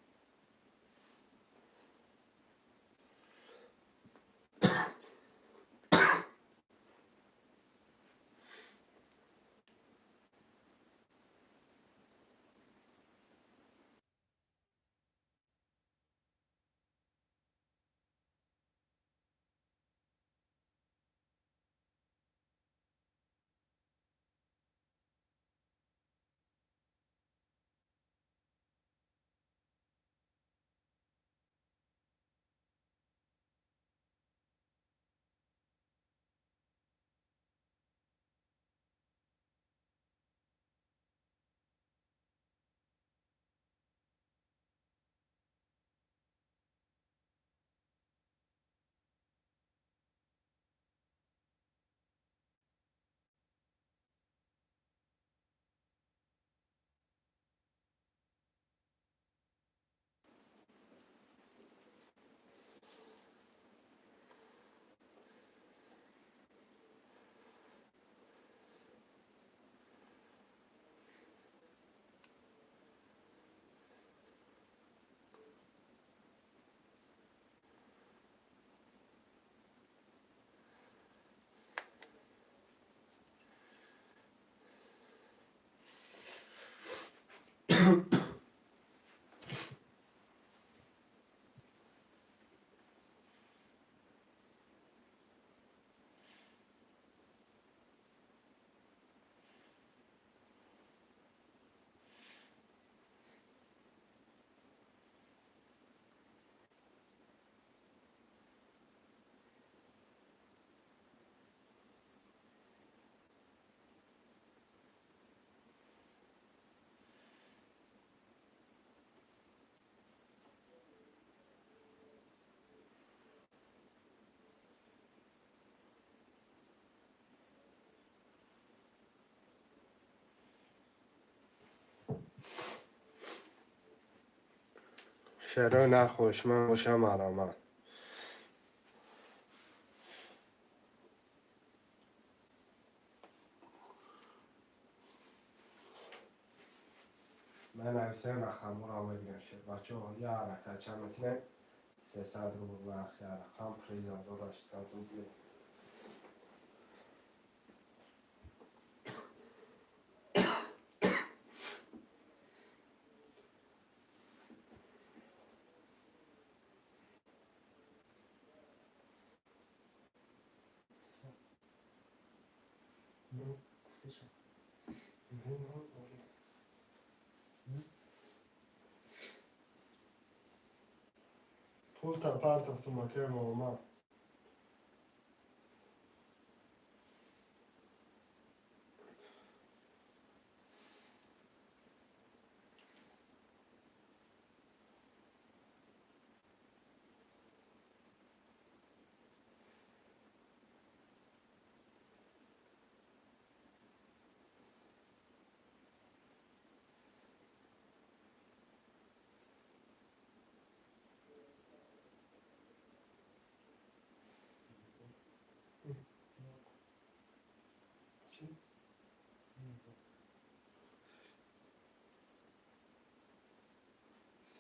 شعرهای نخوش من باشم آرامه. من نویسه رقم را میگم شد بچه ها یه حرکت چند میکنه 300 روبل برخی رقم پریز 1800 روبل. Pul tapar taftu makam olma.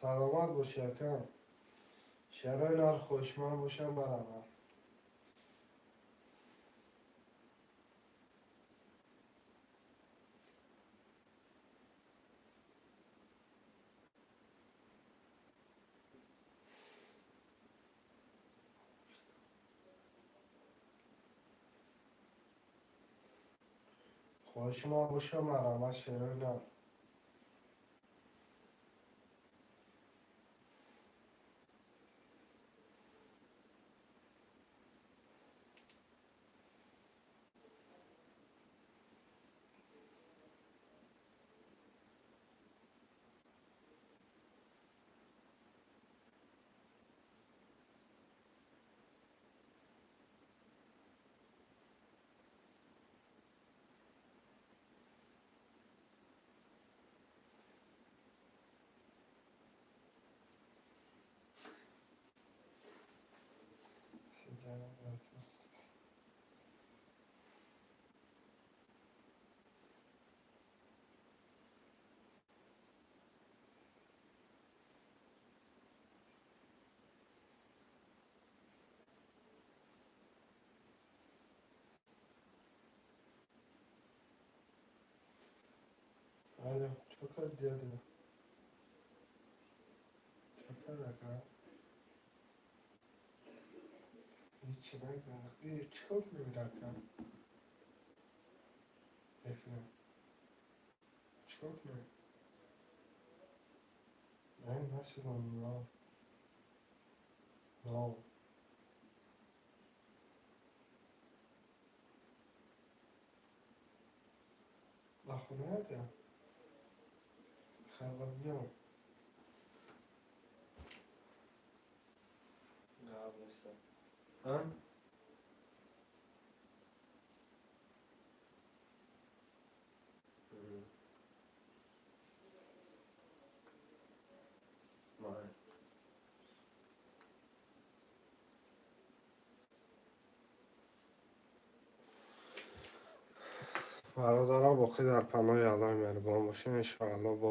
سلامت باش یکم. شعرهای نر خوشمند باشم برامه. خوشمند باشم برامه شعرهای نر. Alo, çok hadi hadi. Çok hadi ha. İçine kalktı. Çok mu bir dakika? Efendim. Çok mu? Ne nasıl oldu lan? No. La خونه ده. خبریام. جواب نیست. ها؟ برادرها باقی در پناه الله مهربان باشین انشاءالله.